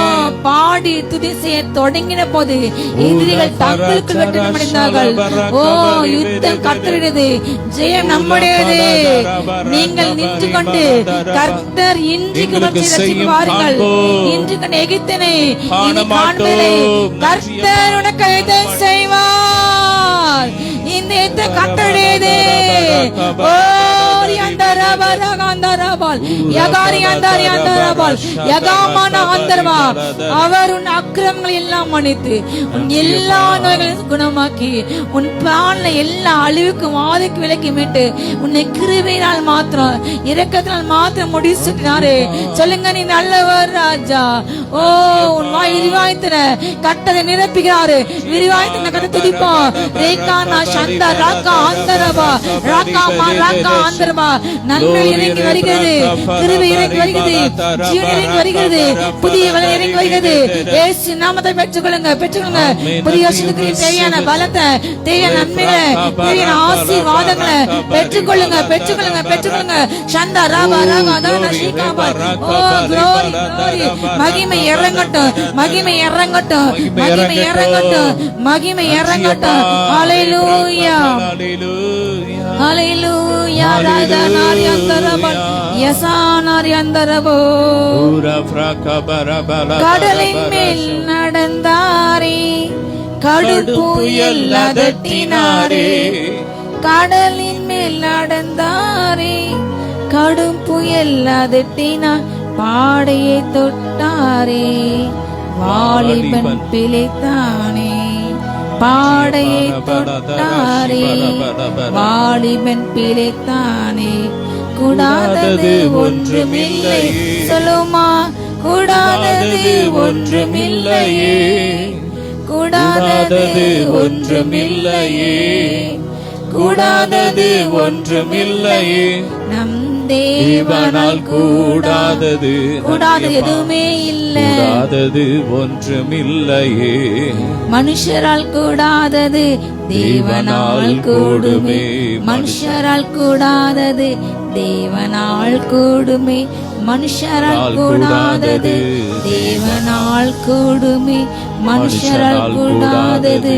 பாடி துதி செய்ய தொடங்கின போது எதிரிகள் தங்களுக்குள் வெட்டமடைந்தார்கள். ஓ, யுத்தம் கர்த்தருடையது, ஜெயம் நம்முடையது. நீங்கள் நின்று கொண்டு கர்த்தர் இன்றைக்கு ரட்சிப்பார்கள். இன்று கண்டு எகிப்தினை காண்பதை கர்த்தர் உனக்கு இதை செய்வார். இந்த யுத்தம் கர்த்தருடையது. ஓ, அவர் உன் அக்கிரமங்களை எல்லாம் மன்னித்து உன் எல்லா நோய்களையும் குணமாக்கி உன் பிராணனை எல்லா அழிவுக்கும் வாதைக்கு விலக்கி மீட்டு உன்னை கிருபையினால் மாத்திரம் இரக்கத்தினால் மாத்திரம் முடிச்சுட்டாரு. சொல்லுங்க, நீ நல்லவர் ராஜா. ஓ, உன் வாய் விரிவாய்த்தின கட்டதை நிரப்புகிறாரு. விரிவாய்த்தின கட்ட துதிப்போம். ரேகானா சந்தா ராக்கா ஆந்தரபா ராக்காமா ராக்கா ஆந்தரபா. நன்மை இறங்கி வருகிறது, கிருபை இறங்கி வருகிறது, ஜீவன் இறங்கி வருகிறது, புதிய வளம் இறங்கி வருகிறது. இயேசு நாமத்தை பெற்றுக்கொள்ளுங்க, பெற்றுக்கொள்ளுங்க. புதிய வருஷத்துக்கு தேவையான பலத்தை, தேவையான நன்மைகளை, தேவையான ஆசீர்வாதங்களை பெற்றுக்கொள்ளுங்க, பெற்றுக்கொள்ளுங்க, பெற்றுக்கொள்ளுங்க. சந்தா ராபா ராகா தானா ஸ்ரீகாபா. ஓ, glory, glory. மகிமை இறங்கட்டும், மகிமை இறங்கட்டும், மகிமை இறங்கட்டும், மகிமை இறங்கட்டும். ஹalleluya, ஹalleluya. ராஜா நாரி அந்தரபல் யசானாரி அந்தரபோ. கடலின் மேல் நடந்தாரே, கடுப்புயல் அதட்டினாரே. கடலின் மேல் நடந்தாரே, கடும் புயல் அதட்டினார். பாடையை தொட்டாரே, வாலிபன் பிழைத்தானே. பாடையை தொட்டாரே, வாலிபன் பிழைத்தானே. கூடாதது ஒன்றுமில்லை, சொல்லுமா, கூடாதது ஒன்றுமில்லையே, கூடாதது ஒன்றுமில்லையே, கூடாதது ஒன்றுமில்லையே. நம் தேவனால் கூடாதது, கூடாதது எதுவுமே இல்லை, கூடாதது ஒன்றுமில்லையே. மனுஷரால் கூடாதது தேவனால் கூடுமே, மனுஷரால் கூடாதது தேவனால் கூடுமே, மனுஷரால் கூடாதது தேவனால் கூடுமே, மனுஷரால் கூடாதது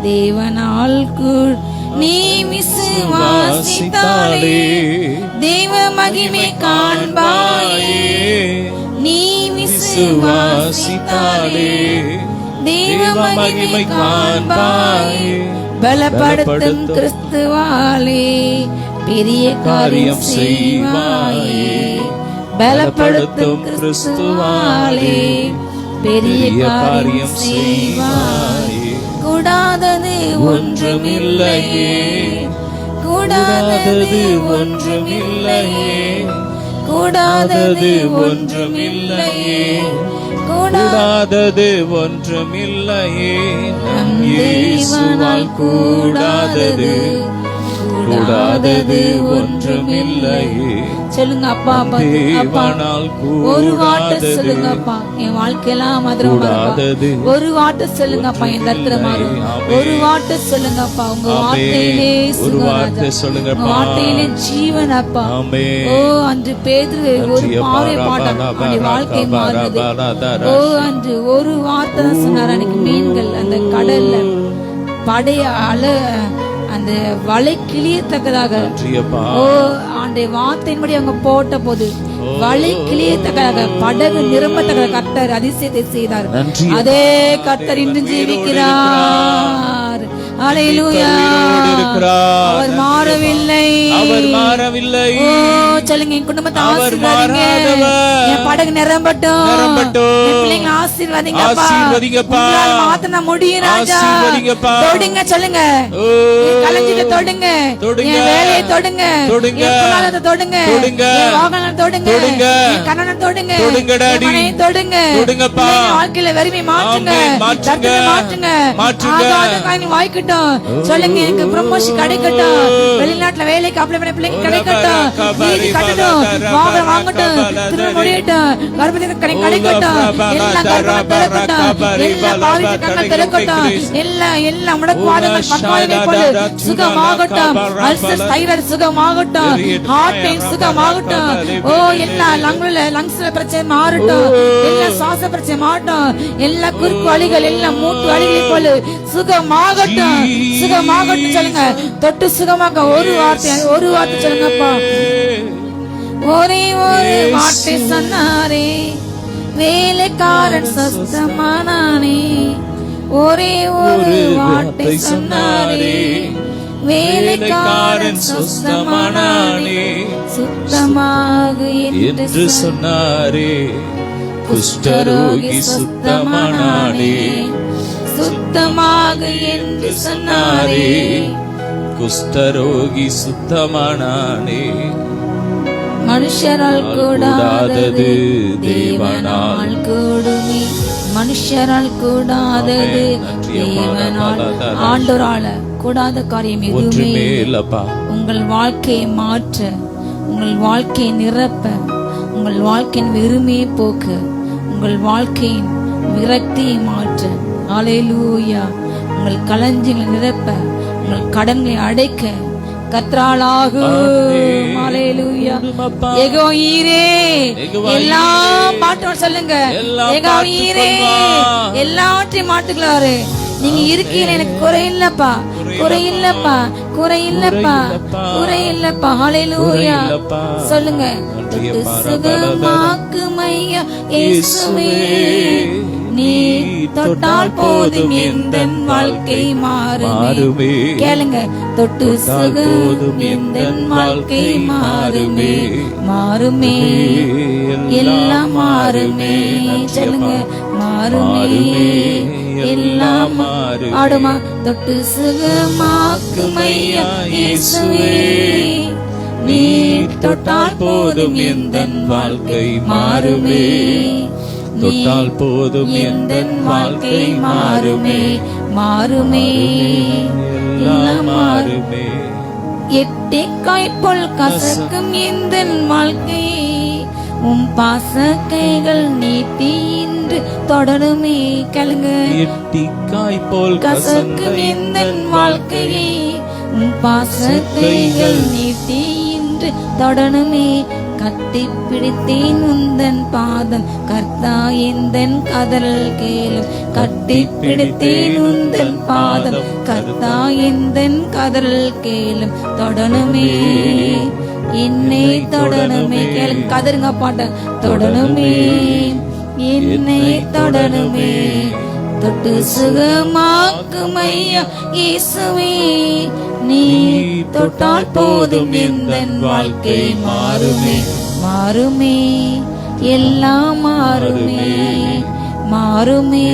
தேவனால் கூடு. நீ விசுவாசித்தாலே தேவ மகிமை காண்பாயே. நீ விசுவாசித்தாலே தேவ மகிமை காண்பாயே. பலப்படுத்தும் கிறிஸ்துவாலே பெரிய காரியம் செய்வாயே. பலப்படுத்தும் கிறிஸ்துவாலே பெரிய காரியம் செய்வாயே. கூடாதது ஒன்றுமில்லையே, கூடாதது ஒன்றுமில்லையே, கூடாதது ஒன்றுமில்லையே, கூடாதது ஒன்றுமில்லையே. நம் இயேசுவால் கூடாதது, கூடாதது ஒன்றுமில்லையே. சொல்லுங்க அப்பா, அப்பா ஒரு வார்த்தை சொல்லுங்க அப்பா, என் வாழ்க்கையெல்லாம் கூடாதது. ஒரு வார்த்தை சொல்லுங்க அப்பா, என் தத்திரமாக ஒரு வார்த்தை சொல்லுங்க அப்பா. உங்க வார்த்தையிலே சுகராஜா, உங்க வார்த்தையிலே ஜீவன் அப்பா. ஓ, அன்று பேதுரு ஒரு பாவை பாட்டான் வாழ்க்கை மாறுது. ஓ, அன்று ஒரு வார்த்தை தான் சொன்னார். அன்னைக்கு மீன்கள் அந்த கடல்ல படைய அந்த வலை கிளியத்தக்கதாக, ஓ, அந்த வார்த்தையின்படி அவங்க போட்ட போது வலை கிளியத்தக்கதாக, படகு நிரம்பத்தக்கதாக கர்த்தர் அதிசயத்தை செய்தார். அதே கர்த்தர் இன்று ஜீவிக்கிறார். ஹalleluya. அவர் மாறவில்லை, அவர் மாறவில்லை. ஓ, சொல்லுங்க, என் குடும்பத்தை ஆசீர்வதிங்க, என் படகு நிரம்பட்டும், என் பிள்ளைங்களை ஆசீர்வதிங்க அப்பா. உங்களால மாத்திர முடியும் ராஜா. தொடுங்க, சொல்லுங்க, கலஞ்சிட்டு தொடுங்க, என் வேலையை தொடுங்க, என் பொருளாதாரத்தை தொடுங்க, என் வாகனம் தொடுங்க, என் கணவனை தொடுங்க, என் தொடுங்க, வாழ்க்கையில வறுமை மாற்றுங்க, மாற்றுங்க, ஆகாத காரியங்கள் வாய்க்கட்டும். சொல்லுங்க, எனக்கு ப்ரமோஷன் கிடைக்கட்டும், வெளிநாட்டுல வேலைக்கு அப்ளை பண்ண பிள்ளைங்க கிடைக்கட்டும், வீடு கட்டட்டும், வாகனம் வாங்கட்டும், திருமணம் முடியட்டும், கர்ப்பத்தை கிடைக்கட்டும், எல்லா கர்ப்பம் திறக்கட்டும், எல்லா பாவிக்க திறக்கட்டும், எல்லா முடக்குவாதங்கள் பக்கவாதங்கள் போது சுகமாகட்டும், அல்சர் தைராய்டு சுகமாகட்டும், ஹார்ட் பெயின் சுகமாகட்டும். ஓ எல்லா லங்ஸ்ல பிரச்சனை மாறட்டும், எல்லா சுவாச பிரச்சனை மாறட்டும், எல்லா குறுக்கு வலிகள், எல்லா மூட்டு வலிகளை போல சுகமாகட்டும், சுகமாகட்டும் சொல்லுங்க. தொட்டு சுகமாக்க ஒரு வார்த்தை சொல்லுங்கப்பா. ஒரே ஒரு வார்த்தை சொன்னாரே, வேலைக்காரன் சொஸ்தமானானே. ஒரே ஒரு வார்த்தை சொன்னாரே, வேலைக்காரன் சொஸ்தமானானே. சுத்தமாக என்று சொன்னாரே, குஷ்டரோகி சுத்தமானானே. சுத்தமாக என்று சொன்னாரே, குஷ்டரோகி சுத்தமானானே. மனுஷரால் கூடாதது தேவனால் கூடுமே. மனுஷரால் கூடாதது தேவனால், ஆண்டவரால கூடாத காரியம் எதுவுமே இல்லப்பா. உங்கள் வாழ்க்கையை மாற்ற, உங்கள் வாழ்க்கையை நிரப்ப, உங்கள் வாழ்க்கையின் வெறுமையை போக்க, உங்கள் வாழ்க்கையின் விரக்தியை மாற்ற, ஹல்லேலூயா, உங்கள் களஞ்சியங்களை நிரப்ப, உங்கள் கடன்களை அடைக்க கர்த்தராலாகும். ஹல்லேலூயா. யெகோவா-ஈரே, எல்லா பாட்டோட சொல்லுங்க. யெகோவா-ஈரே, எல்லாவற்றையும் மாட்டுகிறாரு. நீங்க இருக்கீங்க, எனக்கு குறை இல்லப்பா, குறை இல்லப்பா, குறை இல்லப்பா, குறை இல்லப்பா. ஹல்லேலூயா சொல்லுங்க. சுகமாக்குமையா இயேசுவே, நீ தொட்டால் போதும் எந்தன் வாழ்க்கை மாறுமே. கேளுங்க, தொட்டு சுகம் எந்தன் வாழ்க்கை மாறுமே, மாறுமே, எல்லாம் மாறுமே. சொல்லுங்க, மாறுமே, எல்லாம் ஆடுமா. தொட்டு சுகமாக்குமையா இயேசுவே, நீ தொட்டால் போதும் எந்தன் வாழ்க்கை மாறுமே. தொட்டால் போதும் எந்தன் வாழ்க்கை மாறுமே, மாறுமே, எல்லாம் மாறுமே. எட்டிக்காய் போல் கசக்கும் எந்தன் வாழ்க்கை, உம் பாச கைகள் நீட்டி இன்று தொடருமே. கேளுங்க, எட்டிக்காய் போல் கசக்கும் எந்தன் வாழ்க்கையை, உம் பாச கைகள் நீட்டி இன்று தொடருமே. கட்டி பிடித்தேன் உந்தன் பாதம் கர்த்தா எந்தன் கதறல் கேளும். கட்டி பிடித்தேன் உந்தன் பாதம் கர்த்தா எந்தன் கதறல் கேளும். தொடணுமே, என்னை தொடணுமே. கேளுங்க, கதருங்க பாட்ட. தொடணுமே, என்னை தொடணுமே. தொட்டு சுகமாக்குமையா இயேசுவே, நீ தொட்டால் போதும் எந்தன் வாழ்க்கை மாறுமே, மாறுமே, எல்லாம் மாறுமே, மாறுமே,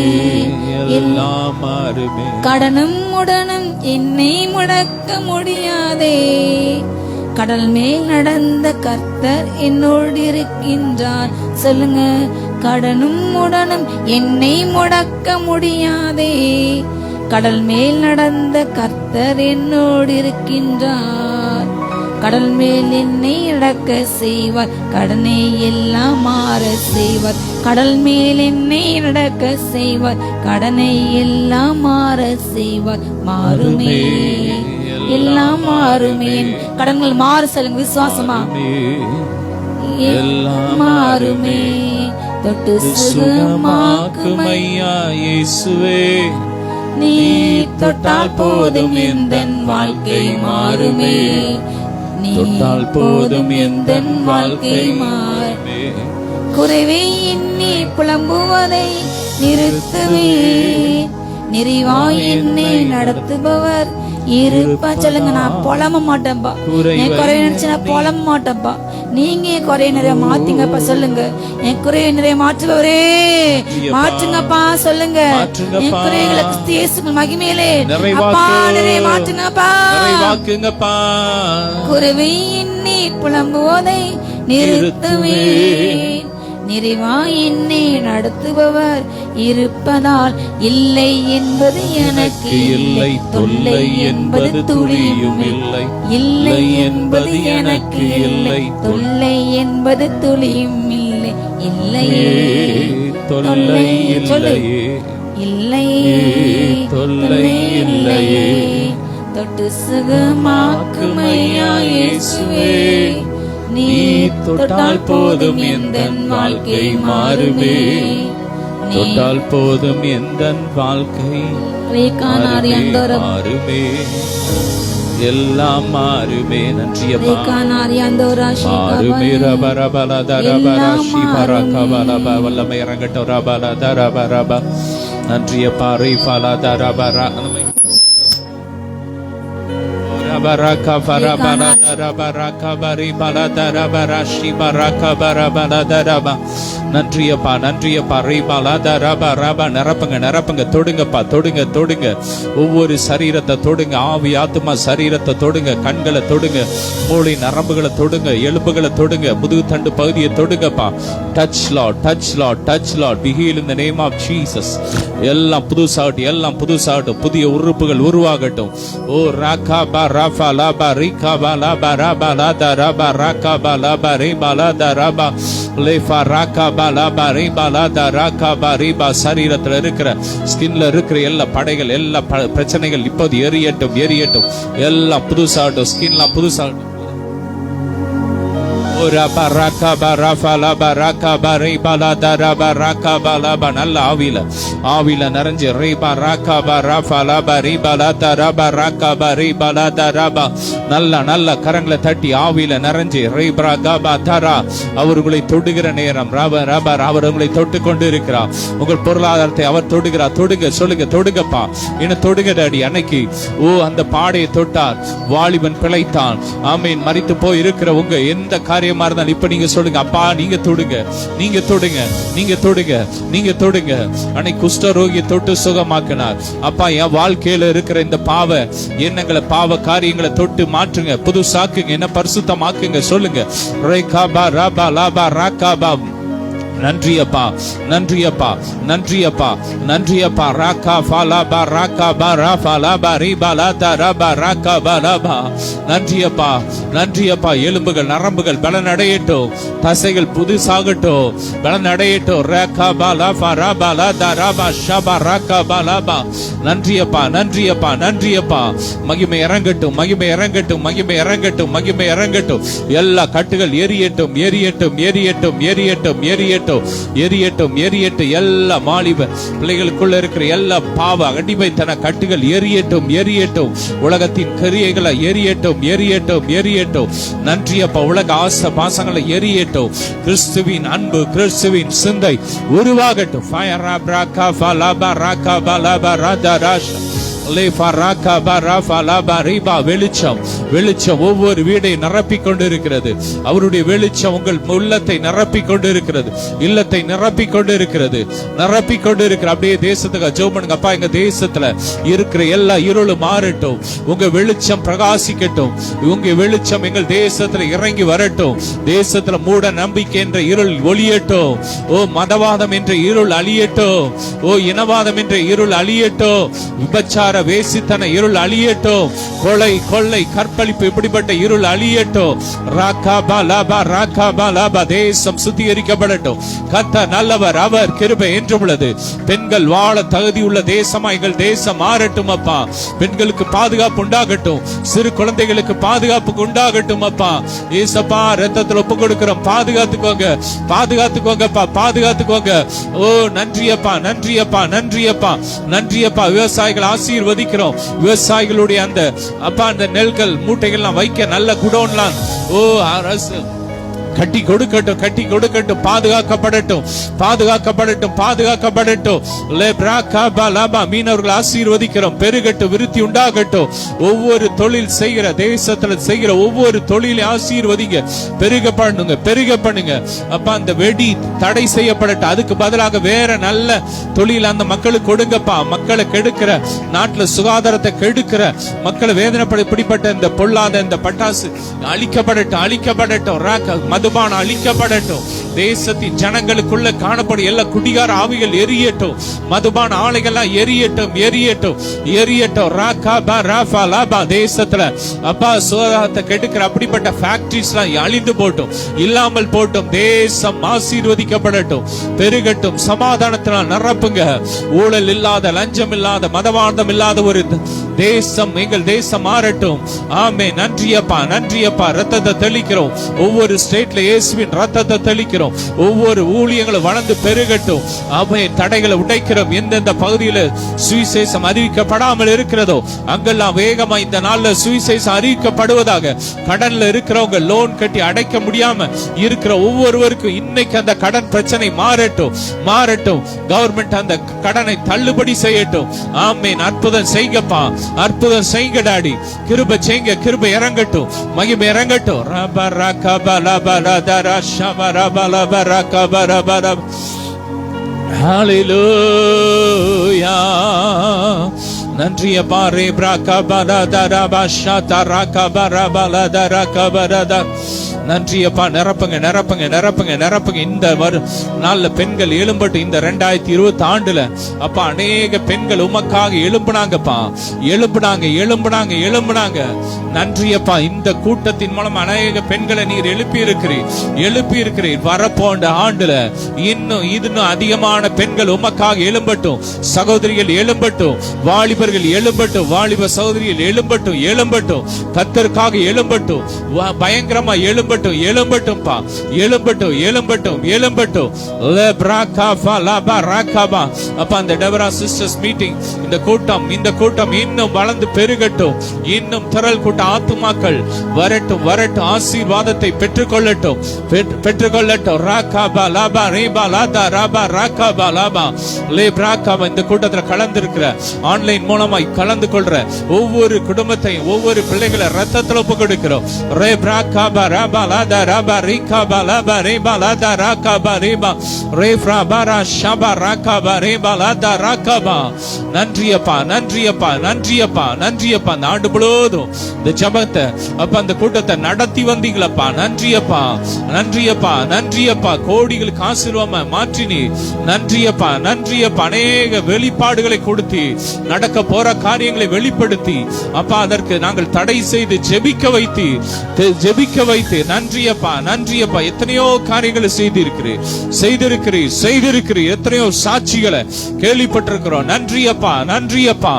எல்லாம் மாறுமே. கடனும் உடனும் என்னை முடக்க முடியாதே, கடல் மேல் நடந்த கர்த்தர் என்னோடு இருக்கின்றார். சொல்லுங்க, கடனும் உடனும் என்னை முடக்க முடியாதே, கடல் மேல் நடந்த கர்த்தர் என்னோடு இருக்கின்றார். கடல் மேல் என்னை நடக்க செய்வார், கடனை எல்லாம் மாற செய்வார். கடல் மேல் என்னை நடக்க செய்வார், கடனை எல்லாம் மாற செய்வார். மாறுமே, எல்லாம் மாறுமே. கடன்கள் மாறு சொல்லுங்க விசுவாசமா. எல்லாம் மாறுமே. தொட்டு சுகமாக்குமையா இயேசுவே, நீ தொட்டால் போதும் எந்தன் வாழ்க்கை மாறுமே. நீ தொட்டால் போதும் எந்தன் வாழ்க்கை மாறுமே. குறைவை எண்ணி புலம்புவதை நிறுத்துவே, நிறைவாய் என்னை நடத்துபவர் இருப்பா. சொல்லுங்க, நான் புலம்ப மாட்டேன்பா. என் குறைய நினைச்சு நான் புலம்ப மாட்டேன்பா. நீங்க என் குறைய நிறைய மாத்தீங்கப்பா. சொல்லுங்க, என் குறைய நிறைய மாற்றுபவரே மாற்றுங்கப்பா. சொல்லுங்க, என் குறைகளை கிறிஸ்து மகிமையிலே அப்பா நிறைய மாற்றுங்கப்பா. குறைவை எண்ணி புலம்புவதை நிறுத்துவே, நிறைவாய் என்னை நடத்துபவர் இருப்பதால் இல்லை என்பது எனக்கு இல்லை, தொல்லை என்பது துளியும் இல்லை. இல்லை என்பது எனக்கு இல்லை, தொல்லை என்பது துளியும் இல்லை. இல்லையே தொல்லை இல்லையே, இல்லையே தொல்லை இல்லையே, தொட்டு சுகமாக்குமையா இயேசுவே. நீ தொட்டால் போதும் எந்தன் வாழ்க்கை மாறுமே. தொட்டால் போதும் எந்தன் வாழ்க்கை மாறுமே. எல்லாம் மாறுமே. நன்றியப்பா. மாறுமே. ரபரபல தரபர சிபரகபலப வல்லமை இறங்கட்டும். ரபல தரபரப. நன்றியப்பா. ரிஃபல தரபர Baraka Farabana Darabaraka Baribala Darabara Shibaraka Barabana Daraba. நன்றியப்பா நன்றியப்பா. ரீபாலா தரபா ரபா. நிரப்புங்க தொடுங்கப்பா. தொடுங்க ஒவ்வொரு சரீரத்தை தொடுங்க. ஆவி ஆத்துமா சரீரத்தை தொடுங்க. கண்களை தொடுங்க. மூளை நரம்புகளை தொடுங்க. எலும்புகளை தொடுங்க. முதுகு தண்டு பகுதியை தொடுங்கப்பா. Touch lord be healed in the name of Jesus. எல்லாம் புதுசாகட்டும். புதிய உறுப்புகள் உருவாகட்டும். ஓ ராகா ரஃபா லபா ரிகா லபா ரபா லதா ரபா ராகா லபா ரிபா லதா ரபா லேஃபா ராகா லபா ரிபா லதா ராகா ரிபா. சரீரத்தில் இருக்கிற ஸ்கின்ல இருக்கிற எல்லா படைகள் எல்லா பிரச்சனைகள் இப்போது எரியட்டும். எல்லாம் புதுசாகட்டும். ஸ்கின்லாம் புதுசாகட்டும். நல்ல ஆவில நிறைஞ்சு நல்ல கரங்களை தட்டி ஆவில நிறைஞ்சு அவர்களை தொடுகிற நேரம். அவர்களை தொட்டு கொண்டு இருக்கிறார். உங்கள் பொருளாதாரத்தை அவர் தொடுகிறார். தொடுங்கப்பா. என்ன தொடுங்கடாடி. அன்னைக்கு அந்த பாடையை தொட்டார். வாலிபன் பிழைத்தான். ஆமீன். மரித்து போய் இருக்கிற உங்க எந்த காரியமா இருந்தாலும் இப்ப நீங்க சொல்லுங்க, அப்பா நீங்க தொடுங்க. அன்னைக்கு குஷ்டரோகியை தொட்டு சுகமாக்கினார். அப்பா என் வாழ்க்கையில இருக்கிற இந்த பாவ எண்ணங்களை பாவ காரியங்களை தொட்டு மாற்றுங்க. புதுசாக்குங்க. என்ன பரிசுத்தமாக்குங்க. சொல்லுங்க. ரேகாபா ராபா லாபா ராகாபா. நன்றியப்பா. ராகா ஃபலபா ராகபா ரஃபலபா ரிபலதா ரபா ராகபா லபா. நன்றியப்பா. எலும்புகள் நரம்புகள் பலனடையட்டும். தசைகள் புதுசாகட்டும். பலனடையட்டும். ராகபா லபா ரபா லதா ரபா ஷபா ராகபா லபா. நன்றியப்பா. மகிமை இறங்கட்டும். எல்லா கட்டுகள் எரியட்டும். எல்லா மாலிப பிள்ளைகளுக்குள்ள இருக்கிற எல்லா பாவ அடிமைத்தன கட்டுகள் எரியட்டும். உலகத்தின் கிரியைகளை எரியட்டும். நன்றியப்பா. உலக ஆசை பாசங்களை எரியட்டும். கிறிஸ்துவின் அன்பு கிறிஸ்துவின் சிந்தை உருவாகட்டும். வெளிச்சம் ஒவ்வொரு வீடை நிரப்பிக் கொண்டிருக்கிறது. அவருடைய வெளிச்சம் உங்கள் உள்ளத்தை நிரப்பிக் கொண்டிருக்கிறது. இல்லத்தை நிரப்பிக் கொண்டிருக்கிறது. அப்படியே தேசத்துக்கு ஜெபம் பண்ணுங்க. அப்பா எங்க தேசத்துல இருக்கிற எல்லா இருளும் மாறட்டும். உங்க வெளிச்சம் பிரகாசிக்கட்டும். உங்க வெளிச்சம் எங்கள் தேசத்துல இறங்கி வரட்டும். தேசத்துல மூட நம்பிக்கை என்ற இருள் ஒளியட்டும். ஓ மதவாதம் என்ற இருள் அழியட்டும். ஓ இனவாதம் என்ற இருள் அழியட்டும். விபச்சார வேசித்தன இருள் அழியட்டும். கொள்ளை கற்பழிப்பு இப்படிப்பட்ட இருள் அழியட்டும். தேசம் சுத்திகரிக்கப்படட்டும். கர்த்தர் நல்லவர். அவர் கிருபை என்றும் உள்ளது. பெண்கள் வாழ தகுதி உள்ள தேசமா எங்கள் தேசம் மாறட்டும் அப்பா. பெண்களுக்கு பாதுகாப்பு உண்டாகட்டும். சிறு குழந்தைகளுக்கு பாதுகாப்பு உண்டாகட்டும் அப்பா. ஏசப்பா ரத்தத்தில் ஒப்பு கொடுக்கிறோம். பாதுகாத்துக்கோங்க. ஓ நன்றியப்பா. விவசாயிகள் ஆசீர்வதிக்கிறோம். விவசாயிகளுடைய அந்த நெல்கள் மூட்டைகள்லாம் வைக்க நல்ல குடோன்லாம் அரசு கட்டி கொடுக்கட்டும். பாதுகாக்கப்படட்டும். மீனவர்கள் ஆசீர்வதிக்கிறோம். பெருகட்டும். விருத்தி உண்டாகட்டும். ஒவ்வொரு தொழில் செய்கிற தேசத்துல செய்கிற ஒவ்வொரு தொழிலை ஆசீர்வதிங்க. பெருக பண்ணுங்க அப்பா. அந்த வெடி தடை செய்யப்படட்டும். அதுக்கு பதிலாக வேற நல்ல தொழில் அந்த மக்களுக்கு கொடுங்கப்பா. மக்களை கெடுக்கிற, நாட்டுல சுகாதாரத்தை கெடுக்கிற, மக்களை வேதனைப்பட இப்படிப்பட்ட இந்த பொல்லாத இந்த பட்டாசு அழிக்கப்படட்டும். மது மதுபானம் அழிக்கப்படட்டும். தேசத்தின் ஜனங்களுக்குள்ள காணப்படும் எல்லா குடிகார ஆவிகள் எரியட்டும். மதுபான ஆலைகள்லாம் எரியட்டும், எரியட்டும், எரியட்டும். ராகாபா ராஃபா லாபா தேசத்துல அப்பா சோதாரத்தை கெடுக்கிற அப்படிப்பட்ட ஃபேக்டரிஸ் எல்லாம் அழிந்து போட்டும், இல்லாமல் போட்டும். தேசம் ஆசீர்வதிக்கப்படட்டும், பெருகட்டும். சமாதானத்தினால் நிரப்புங்க. ஊழல் இல்லாத, லஞ்சம் இல்லாத, மதவாதம் இல்லாத ஒரு தேசம் எங்கள் தேசம் மாறட்டும். ஆமே. நன்றியப்பா, நன்றியப்பா. ரத்தத்தை தெளிக்கிறோம். ஒவ்வொரு ஸ்டேட்ல இயேசுவின் ரத்தத்தை தெளிக்கிறோம். ஒவ்வொரு ஊழியங்களும் வளர்ந்து பெருகட்டும். ஆமே. தடைகளை உடைக்கிறோம். எந்தெந்த பகுதியில் சுவிசேஷம் அறிவிக்கப்படாமல் இருக்கிறதோ அங்கெல்லாம் வேகமா இந்த நாள்ல சுவிசேஷம் அறிவிக்கப்படுவதாக. கடன்ல இருக்கிறவங்க லோன் கட்டி அடைக்க முடியாம இருக்கிற ஒவ்வொருவருக்கும் இன்னைக்கு அந்த கடன் பிரச்சனை மாறட்டும், மாறட்டும். கவர்மெண்ட் அந்த கடனை தள்ளுபடி செய்யட்டும். ஆமேன். அற்புதம் செய்யுங்கப்பா, அற்புதம் செய்யுங்க டாடி. கிருபை செய்யுங்க, கிருபை இறங்கட்டும், மகிமை இறங்கட்டும். ரப ரகப லப ரதர ஷப ரப லப ரகப ரப ரப. ஹல்லேலூயா. நன்றியப்பா. ரே பிரகப ரதர பஷத ரகப ரப லதர கப ரத. நன்றியப்பா. நிரப்புங்க, நிரப்புங்க, நிரப்புங்க, நிரப்புங்க. இந்த நாள்ல பெண்கள் எழும்பட்டு. இந்த 2020 ஆண்டுல அப்பா அநேக பெண்கள் உமக்காக எழும்புனாங்கப்பா, எழும்புனாங்க, எழும்புனாங்க, எழும்புனாங்க. நன்றியப்பா. இந்த கூட்டத்தின் மூலம் அநேக பெண்களை நீர் எழுப்பி இருக்கிறீர், எழுப்பி இருக்கிறீர். வரப்போன்ற ஆண்டுல இன்னும் அதிகமான பெண்கள் உமக்காக எழும்பட்டும். சகோதரிகள் எழும்பட்டும், வாலிபர்கள் எழும்பட்டும், வாலிப சகோதரிகள் எழும்பட்டும், எழும்பட்டும். கர்த்தருக்காக எழும்பட்டும், பயங்கரமா எழும்பட்டும், எழும்பட்டும்பா, எழும்பட்டும், எழும்பட்டும், எழும்பட்டும். அப்ப அந்த டெபரா சிஸ்டர்ஸ் மீட்டிங், இந்த கூட்டம் இன்னும் வளர்ந்து பெருகட்டும். இன்னும் திரள் கூட்ட ஆத்துமாக்கள் வரட்டும், வரட்டும். ஆசீர்வாதத்தை பெற்றுக்கொள்ளட்டும், பெற்றுக்கொள்ளட்டும். ராகாபா லாபா ரேபா லாதா ராபா ராகாபா லாபா லே பிராகாபா. இந்த கூட்டத்தில் கலந்திருக்கிற, ஆன்லைன் மூலமாய் கலந்து கொள்ற ஒவ்வொரு குடும்பத்தையும், ஒவ்வொரு பிள்ளைகளை ரத்தத்தில் ஒப்பு கொடுக்கிறோம். ரே பிராகாபா ராபா லாதா ராபா ரீகாபா லாபா ரேபா லாதா ராகாபா ரேபா ரேஃப்ரா பாரா ஷபா ராகாபா ரேபா லாதா ராகாபா. நன்றியப்பா, நன்றியப்பா, நன்றியப்பா, நன்றியப்பா. இந்த ஆண்டு முழுவதும் இந்த ஜெபத்தை அப்ப அந்த கூட்டத்தை நடத்தி வந்தீங்களப்பா. நன்றியப்பா, நன்றியப்பா, நன்றியப்பா. கோடிகளுக்கு ஆசீர்வாதமா மாற்றினி. நன்றியப்பா, நன்றியப்பா. அநேக வெளிப்பாடுகளை கொடுத்து நடக்க போற காரியங்களை வெளிப்படுத்தி அப்பா அதற்கு நாங்கள் தடை செய்து ஜெபிக்க வைத்து நன்றியப்பா, நன்றியப்பா. எத்தனையோ காரியங்களை செய்திருக்கிறீர். எத்தனையோ சாட்சிகளை கேள்விப்பட்டிருக்கிறோம். நன்றியப்பா, நன்றியப்பா,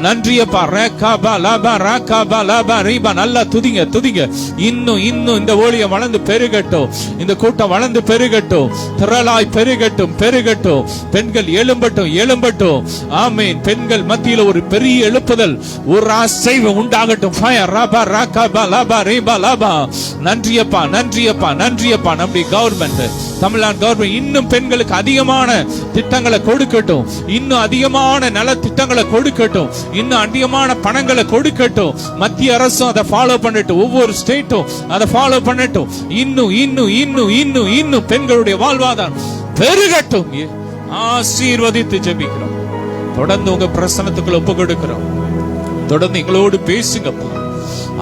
நன்றியப்பா. ரேகாபா லாபா ராகாபா லாபா ரீபா. நல்லா துதிங்க, துதிங்க. இன்னும் இந்த ஊழியம் வளர்ந்து பெருகட்டும், இந்த கூட்டம் வளர்ந்து பெருகட்டும், திரளாய் பெருகட்டும், பெருகட்டும். பெண்கள் எழும்பட்டும், எழும்பட்டும். ஆமீன். பெண்கள் மத்தியில் ஒரு பெரிய எழுப்புதல், ஒரு அசைவு உண்டாகட்டும். ஃபயர் ராபா ராகாபா லாபா ரீபா லாபா. நன்றியப்பா, நன்றியப்பா, நன்றியப்பா. நம்முடைய கவர்மெண்ட், தமிழ்நாடு கவர்மெண்ட் இன்னும் பெண்களுக்கு அதிகமான திட்டங்களை கொடுக்கட்டும், இன்னும் அதிகமான நல திட்டங்களை கொடுக்கட்டும், இன்னும் அதிகமான பணங்களை கொடுக்கட்டும். மத்திய அரசும் அதை ஃபாலோ பண்ணட்டும், ஒவ்வொரு ஸ்டேட்டும் அதை ஃபாலோ பண்ணட்டும். இன்னும் பெண்களுடைய வாழ்வாதாரம் பெருகட்டும். ஆசீர்வதித்து ஜெபிக்கிறோம். தொடர்ந்து உங்க பிரசன்னத்துக்குள்ள ஒப்பு கொடுக்கிறோம். தொடர்ந்து எங்களோடு பேசுங்கப்பா.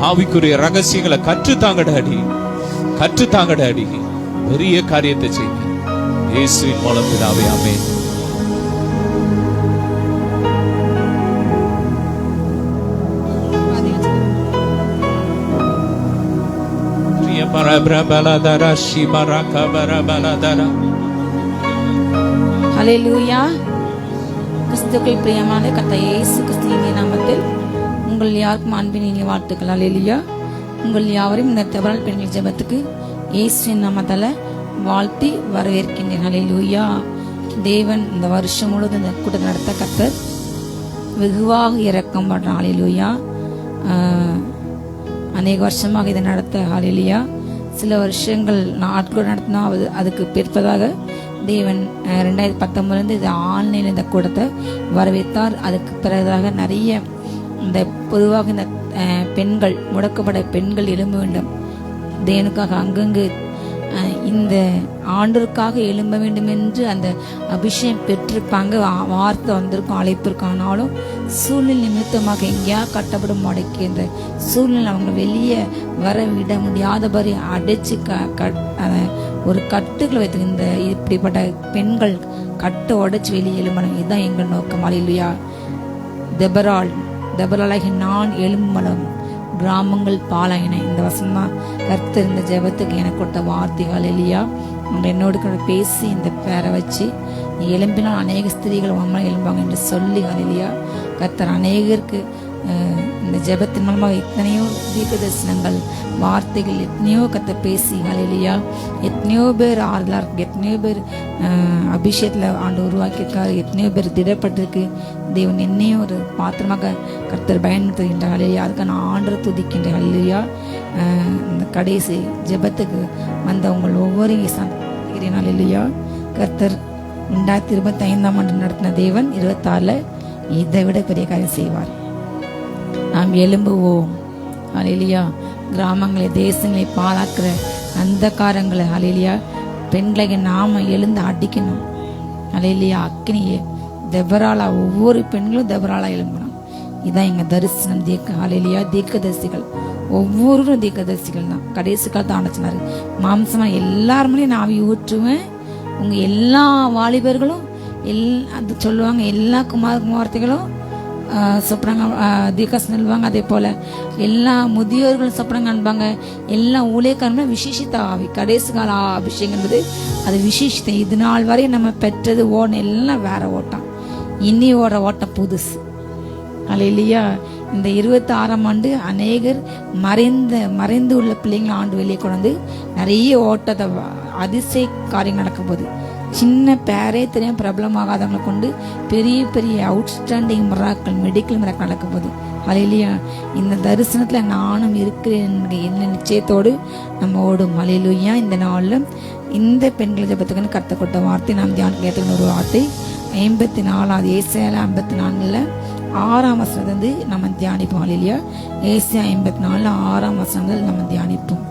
ஆவிக்குரிய ரகசியங்களை கற்றுத்தாங்கடாடி, கற்றுத்தாங்கடாடி. பெரிய காரியத்தை செய்யுங்க. இயேசுவின் மூலம் பிதாவே, ஆமென். ஹல்லேலூயா. கிறிஸ்துவுக்குள் பிரியமான கர்த்தர் இயேசு கிறிஸ்துவின் நாமத்தில் உங்கள் யாருக்கும் அன்பின் இனிய வாழ்த்துக்கள். ஹல்லேலூயா. உங்கள் யாவரையும் இந்த தவறான பெண்கள் ஜெபத்துக்கு இயேசுவின் நாமத்தால வாழ்த்தி வரவேற்கின்றேன். ஹல்லேலூயா. தேவன் இந்த வருஷம் முழுவதும் இந்த கூட்டத்தை நடத்த கர்த்தர் வெகுவாக இரக்கம் பண்றார். ஹல்லேலூயா. அநேக வருஷமாக இதை நடத்த. ஹல்லேலூயா. சில வருஷங்கள் நாட்கள் நடத்தினா அதுக்கு பிற்பதாக தேவன் 2019 இது ஆன்லைனில் இந்த கூட்டத்தை வரவேற்றார். அதுக்கு பிறகு நிறைய இந்த பொதுவாக இந்த பெண்கள், முடக்கப்பட பெண்கள் எழும்ப வேண்டும், தேவனுக்காக அங்கங்கு இந்த ஆண்டவருக்காக எழும்ப வேண்டும் என்று அந்த அபிஷேகம் பெற்றிருப்பாங்க, வார்த்தை வந்திருக்கும், அழைப்பு இருக்கும். ஆனாலும் சூழ்நிலை நிமித்தமாக எங்கேயா கட்டப்படும் முடக்கின்ற சூழ்நிலை அவங்க வெளியே வர விட முடியாதபடி அடைச்சு ஒரு கட்டுகளை வைத்து இந்த இப்படிப்பட்ட பெண்கள் கட்டை உடைச்சு வெளியே எழும்பணும். இதுதான் எங்கள் நோக்கம். அல்லேலூயா. தெபராளாகி நான் எழும்பணும், கிராமங்கள் பாலாயின. இந்த வசனம் தான் கர்த்தர் இந்த ஜெபத்துக்கு எனக்கு கொடுத்த வார்த்தைகள். இல்லையா, அவங்க என்னோடு கூட பேசி இந்த பேரை வச்சு எழும்பினால் அநேக ஸ்திரீகள் அம்மா எழும்பாங்க என்று சொல்லி, இல்லையா, கர்த்தர் அநேகருக்கு இந்த ஜெபத்தின் மூலமாக எத்தனையோ தீர்க்க தரிசனங்கள் வார்த்தைகள் எத்தனையோ கர்த்தர் பேசி, இல்லையா, எத்தனையோ பேர் ஆறுதலா இருக்கு, எத்தனையோ பேர் அபிஷேகத்துல ஆண்டு உருவாக்கியிருக்காரு, எத்தனையோ பேர் திடப்பட்டிருக்கு. தேவன் என்னையும் ஒரு பாத்திரமாக கர்த்தர் பயன்படுத்துகின்றார். இல்லையா, அதுக்கு நான் ஆண்டரை துதிக்கின்றேன். இல்லையா, இந்த கடைசி ஜெபத்துக்கு வந்த உங்கள் ஒவ்வொருவரையும் சந்திக்கிறேன். இல்லையா, கர்த்தர் 2025ஆம் ஆண்டு நடத்தின தேவன் 26ல் இதை விட பெரிய காரியம் செய்வார். நாம் எழும்புவோம். அல்லேலூயா. கிராமங்களை தேசங்களை பாழாக்குற அந்த காரங்களை, அல்லேலூயா, பெண்களை நாம எழுந்து அடிக்கணும். அல்லேலூயா. அக்னியே தெபராளா, ஒவ்வொரு பெண்களும் தெபராளா எழும்பணும். இதான் எங்க தரிசனம். அல்லேலூயா. தீர்க்கதரிசிகள் ஒவ்வொருவரும் தீர்க்கதரிசிகள் தான். கடைசி காலத்தை ஆனச்சினாரு, மாம்சமா எல்லாருமே நான் ஆவி ஊற்றுவேன். உங்க எல்லா வாலிபர்களும் அது சொல்லுவாங்க, எல்லா குமார்த்திகளும் சொப்பனாங்க, தீர்க்கதரிசனம் சொல்லுவாங்க. அதே போல எல்லா முதியோர்களும் சொப்பனாங்க அனுப்பாங்க. எல்லா ஊழியக்காரங்களும் விசேஷித்த ஆவி. கடைசி கால அபிஷேகம் என்பது அது விசேஷித்த. இது நாள் வரை நம்ம பெற்றது ஓட்டம் எல்லாம் வேற ஓட்டம், இனி ஓடுற ஓட்டம் புதுசு. அல்லேலூயா. இந்த 26ஆம் ஆண்டு அநேகர் மறைந்து உள்ள பிள்ளைங்களை ஆண்டு வெளியே கொண்டு நிறைய ஓட்டத்தை அதிசய காரியம் நடக்கும் போது, சின்ன பேரே தெரியாம பிரபலமாகாதவங்களை கொண்டு பெரிய பெரிய அவுட்ஸ்டாண்டிங் மிராக்கள், மெடிக்கல் மிராக்கள் நடக்கும் போது, அல்லேலூயா, இந்த தரிசனத்துல நானும் இருக்கிறேன் என்ன நிச்சயத்தோடு நம்ம ஓடும். அல்லேலூயா. இந்த நாள்ல இந்த பெண்கள் ஜெபத்துக்குன்னு கர்த்தர் கொடுத்த வார்த்தை நாம் தியானம் கேட்டுக்கணும். ஒரு வார்த்தை 54 ஏசாயா 54 6ஆம் வசனத்தை நம்ம தியானிப்போம். அல்லேலூயா. ஏசாயா 54 6ஆம் வசனங்கள் நம்ம தியானிப்போம்.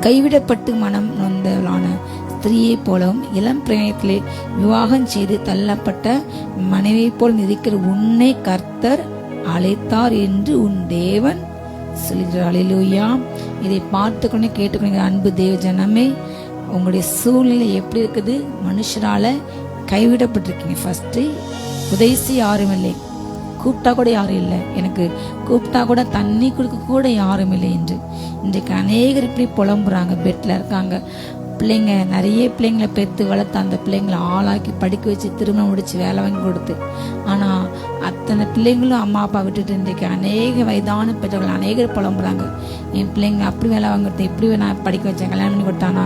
கைவிடப்பட்டு மனம் நொந்தவளான ஸ்திரீயை போலவும் இளம் பிராயத்திலே விவாகம் செய்து தள்ளப்பட்ட மனைவியை போல் இருக்கிற உன்னை கர்த்தர் அழைத்தார் என்று உன் தேவன் சொல்கிறார். அல்லேலூயா. இதை பார்த்துக்கொண்டு கேட்டுக்கொண்டு அன்பு தேவ ஜனமே, உங்களுடைய சூழ்நிலை எப்படி இருக்குது? மனுஷரால கைவிடப்பட்டிருக்கீங்க. ஃபர்ஸ்ட் உதவி யாரும் இல்லை, கூப்பிட்டா கூட யாரும் இல்லை, எனக்கு கூப்பிட்டா கூட தண்ணி கொடுக்க கூட யாரும் இல்லை என்று இன்றைக்கு அநேகர் இப்படி புலம்புறாங்க. பெட்ல இருக்காங்க, பிள்ளைங்க நிறைய பிள்ளைங்களை பெற்று வளர்த்து அந்த பிள்ளைங்களை ஆளாக்கி படிக்க வச்சு திருமணம் முடிச்சு வேலை வாங்கி கொடுத்து, ஆனால் அத்தனை பிள்ளைங்களும் அம்மா அப்பா விட்டுட்டு இன்றைக்கு அநேக வயதான பெற்றவர்கள் அநேகர் புலம்புறாங்க. என் பிள்ளைங்க அப்படி வேலை வாங்கிட்டு இப்படி நான் படிக்க வச்சேன், கல்யாணம் பண்ணி கொடுத்தானா.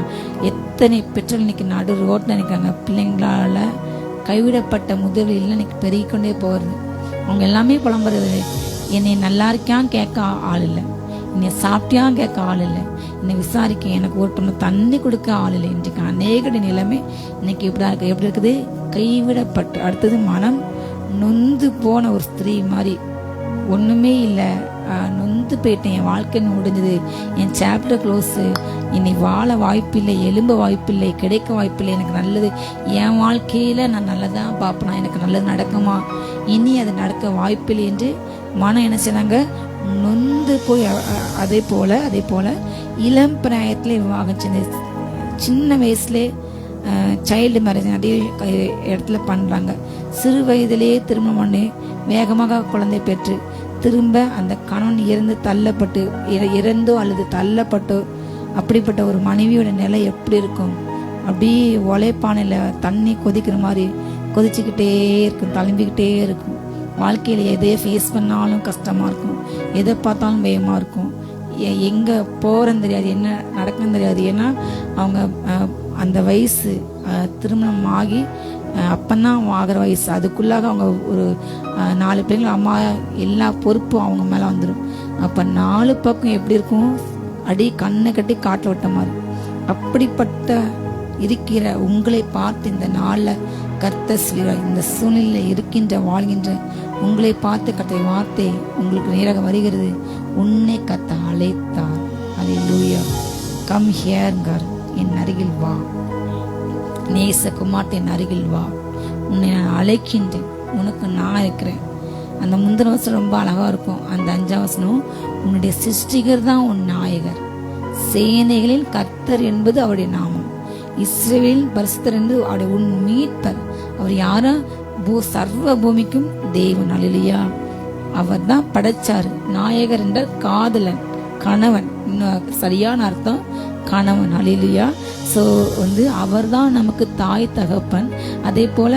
எத்தனை பெற்றோர்கள் இன்னைக்கு நடு ரோட்டில் நிற்காங்க. பிள்ளைங்களால கைவிடப்பட்ட முதல்கள் இல்லை, இன்னைக்கு பெருகிக்கொண்டே போகிறது. அவங்க எல்லாமே புலம்புறது, என்னை நல்லா இருக்கான்னு கேட்க ஆள் இல்லை, என்னை சாப்பிட்டியான்னு கேட்க ஆள் இல்லை, என்னை விசாரிக்க எனக்கு ஒரு பொண்ணு தண்ணி கொடுக்க ஆள் இல்லை. இன்றைக்கு அநேகடைய நிலைமை இன்னைக்கு எப்படி இருக்குது? கைவிடப்பட்டு, அடுத்தது மனம் நொந்து போன ஒரு ஸ்திரீ மாதிரி, ஒண்ணுமே இல்லை, நொந்து போயிட்டேன், என் வாழ்க்கைன்னு முடிஞ்சது, என் சாப்டர் க்ளோஸு, இனி வாழ வாய்ப்பில்லை, எலும்ப வாய்ப்பில்லை, கிடைக்க வாய்ப்பில்லை, எனக்கு நல்லது என் வாழ்க்கையில நான் நல்லதான் பார்ப்பேன், எனக்கு நல்லது நடக்குமா, இனி அது நடக்க வாய்ப்பில்லை என்று மனம் என்ன செய்றாங்க? நொந்து போய் அதே போல இளம் பிராயத்துல விவாகம் செஞ்சு சின்ன வயசுலே சைல்டு மேரேஜ் நிறைய இடத்துல பண்றாங்க. சிறு வயதிலேயே திருமணம் பண்ணி வேகமாக குழந்தை பெற்று திரும்ப அந்த கணவன் இறந்தோ அல்லது தள்ளப்பட்டோ அப்படிப்பட்ட ஒரு மனைவியோட நிலை எப்படி இருக்கும்? அப்படியே உழைப்பானையில தண்ணி கொதிக்கிற மாதிரி கொதிச்சுக்கிட்டே இருக்கும், தழும்பிக்கிட்டே இருக்கும். வாழ்க்கையில எதையே ஃபேஸ் பண்ணாலும் கஷ்டமா இருக்கும், எதை பார்த்தாலும் பயமா இருக்கும், எங்க போறன்னு தெரியாது, என்ன நடக்குன்னு தெரியாது. ஏன்னா அவங்க அந்த வயசு திருமணம் ஆகி அப்பந்தான் ஆகிற வயசு, அதுக்குள்ளாக அவங்க ஒரு 4 பிள்ளைங்க அம்மா எல்லா பொறுப்பும் அவங்க மேல வந்துடும். அப்ப 4 பக்கம் எப்படி இருக்கும்? அடி கண்ணை கட்டி காட்டில் விட்ட மாதிரி. அப்படிப்பட்ட இருக்கிற உங்களை பார்த்து இந்த நாளில் கர்த்தர் சொல்கிறார், இந்த சூழ்நிலை இருக்கின்ற வாழ்கின்ற உங்களை பார்த்து கர்த்தர் வார்த்தை உங்களுக்கு நேராக வருகிறது. உன்னை கர்த்தர் அழைத்தார். அல்லேலூயா. Come here. என் அருகில் வா, நேசகுமார்த்தி என் அருகில் வா, உன்னை நான் அழைக்கின்றேன், உனக்கு நான் இருக்கிறேன். அந்த முந்தின வசனம் ரொம்ப அழகா இருக்கும். அந்த 5ஆம் வசனம், உன்னுடைய சிருஷ்டிகர் தான் உன் நாயகர், சேனைகளின் கர்த்தர் என்பது அவருடைய நாமம், இஸ்ரவேலின் பரிசுத்தர் என்று அவருடைய உன் மீட்பர். அவர் யாரா? சர்வ பூமிக்கும் தேவன். அல்லேலூயா. அவர் தான் படைச்சாரு. நாயகர் என்றால் காதலன், கணவன், சரியான அர்த்தம் கணவன். அல்லேலூயா. ஸோ அவர் தான் நமக்கு தாய் தகப்பன். அதே போல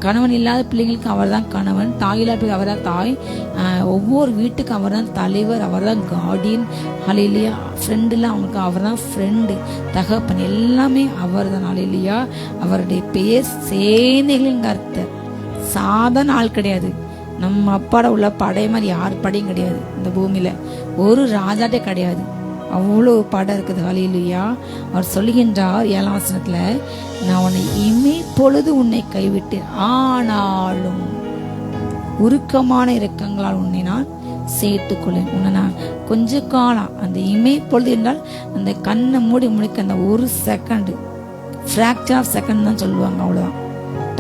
கணவன் இல்லாத பிள்ளைங்களுக்கு அவர் தான் கணவன், தாய் இல்லாத பிள்ளைங்க அவர் தான் தாய், ஒவ்வொரு வீட்டுக்கு அவர் தான் தலைவர், அவர் தான் கார்டியன். அல்லேலூயா. ஃப்ரெண்டுலாம் அவங்களுக்கு அவர் தான் ஃப்ரெண்டு, தகப்பன், எல்லாமே அவர் தான். அல்லேலூயா. அவருடைய பெயர் சேனைகளின் கர்த்தர். சாதாரண ஆள் கிடையாது. நம்ம அப்பாட உள்ள படை மாதிரி யார் படையும் கிடையாது. இந்த பூமியில ஒரு ராஜாட்டே கிடையாது, அவ்வளோ படம் இருக்குது. அல்லேலூயா. அவர் சொல்லுகின்றார் 7ஆம் வசனத்துல, நான் உன்னை இமைப்பொழுது உன்னை கைவிட்டேன், ஆனாலும் உருக்கமான இரக்கங்களால் உன்னை நான் சேர்த்துக்கொள்ளேன். உன்னை நான் கொஞ்ச காலம், அந்த இமைப்பொழுது என்றால் அந்த கண்ணை மூடி முடிக்க அந்த ஒரு செகண்ட், ஃப்ராக்சர் ஆஃப் செகண்ட் தான் சொல்லுவாங்க, அவ்வளோதான்.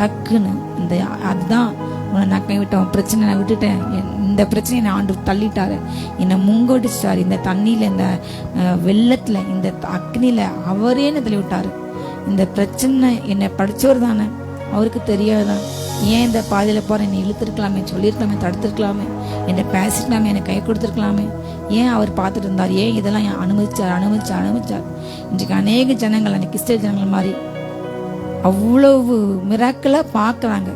டக்குன்னு அந்த அதுதான் உன்னை நான் கைவிட்டேன், பிரச்சனை நான் விட்டுட்டேன், இந்த பிரச்சனையை நான் ஆண்டு தள்ளிட்டாரு, என்னை முங்கடிச்சிட்டாரு, இந்த தண்ணியில, இந்த வெள்ளத்துல, இந்த அக்னியில அவரே என்ன தள்ளி விட்டாரு. இந்த பிரச்சனை என்னை படிச்சவர் தானே, அவருக்கு தெரியாதான்? ஏன் இந்த பாதையில போற, என்னை இழுத்துருக்கலாமே, சொல்லியிருக்கலாமே, தடுத்துருக்கலாமே, என்னை பேசிக்கலாமே, என்னை கை கொடுத்துருக்கலாமே, ஏன் அவர் பார்த்துட்டு இருந்தார்? ஏன் இதெல்லாம் அனுமதிச்சார்? இன்றைக்கு அநேக ஜனங்கள், அன்னைக்கு கிறிஸ்தவ ஜனங்கள் மாதிரி அவ்வளவு மிராக்களா பார்க்கறாங்க.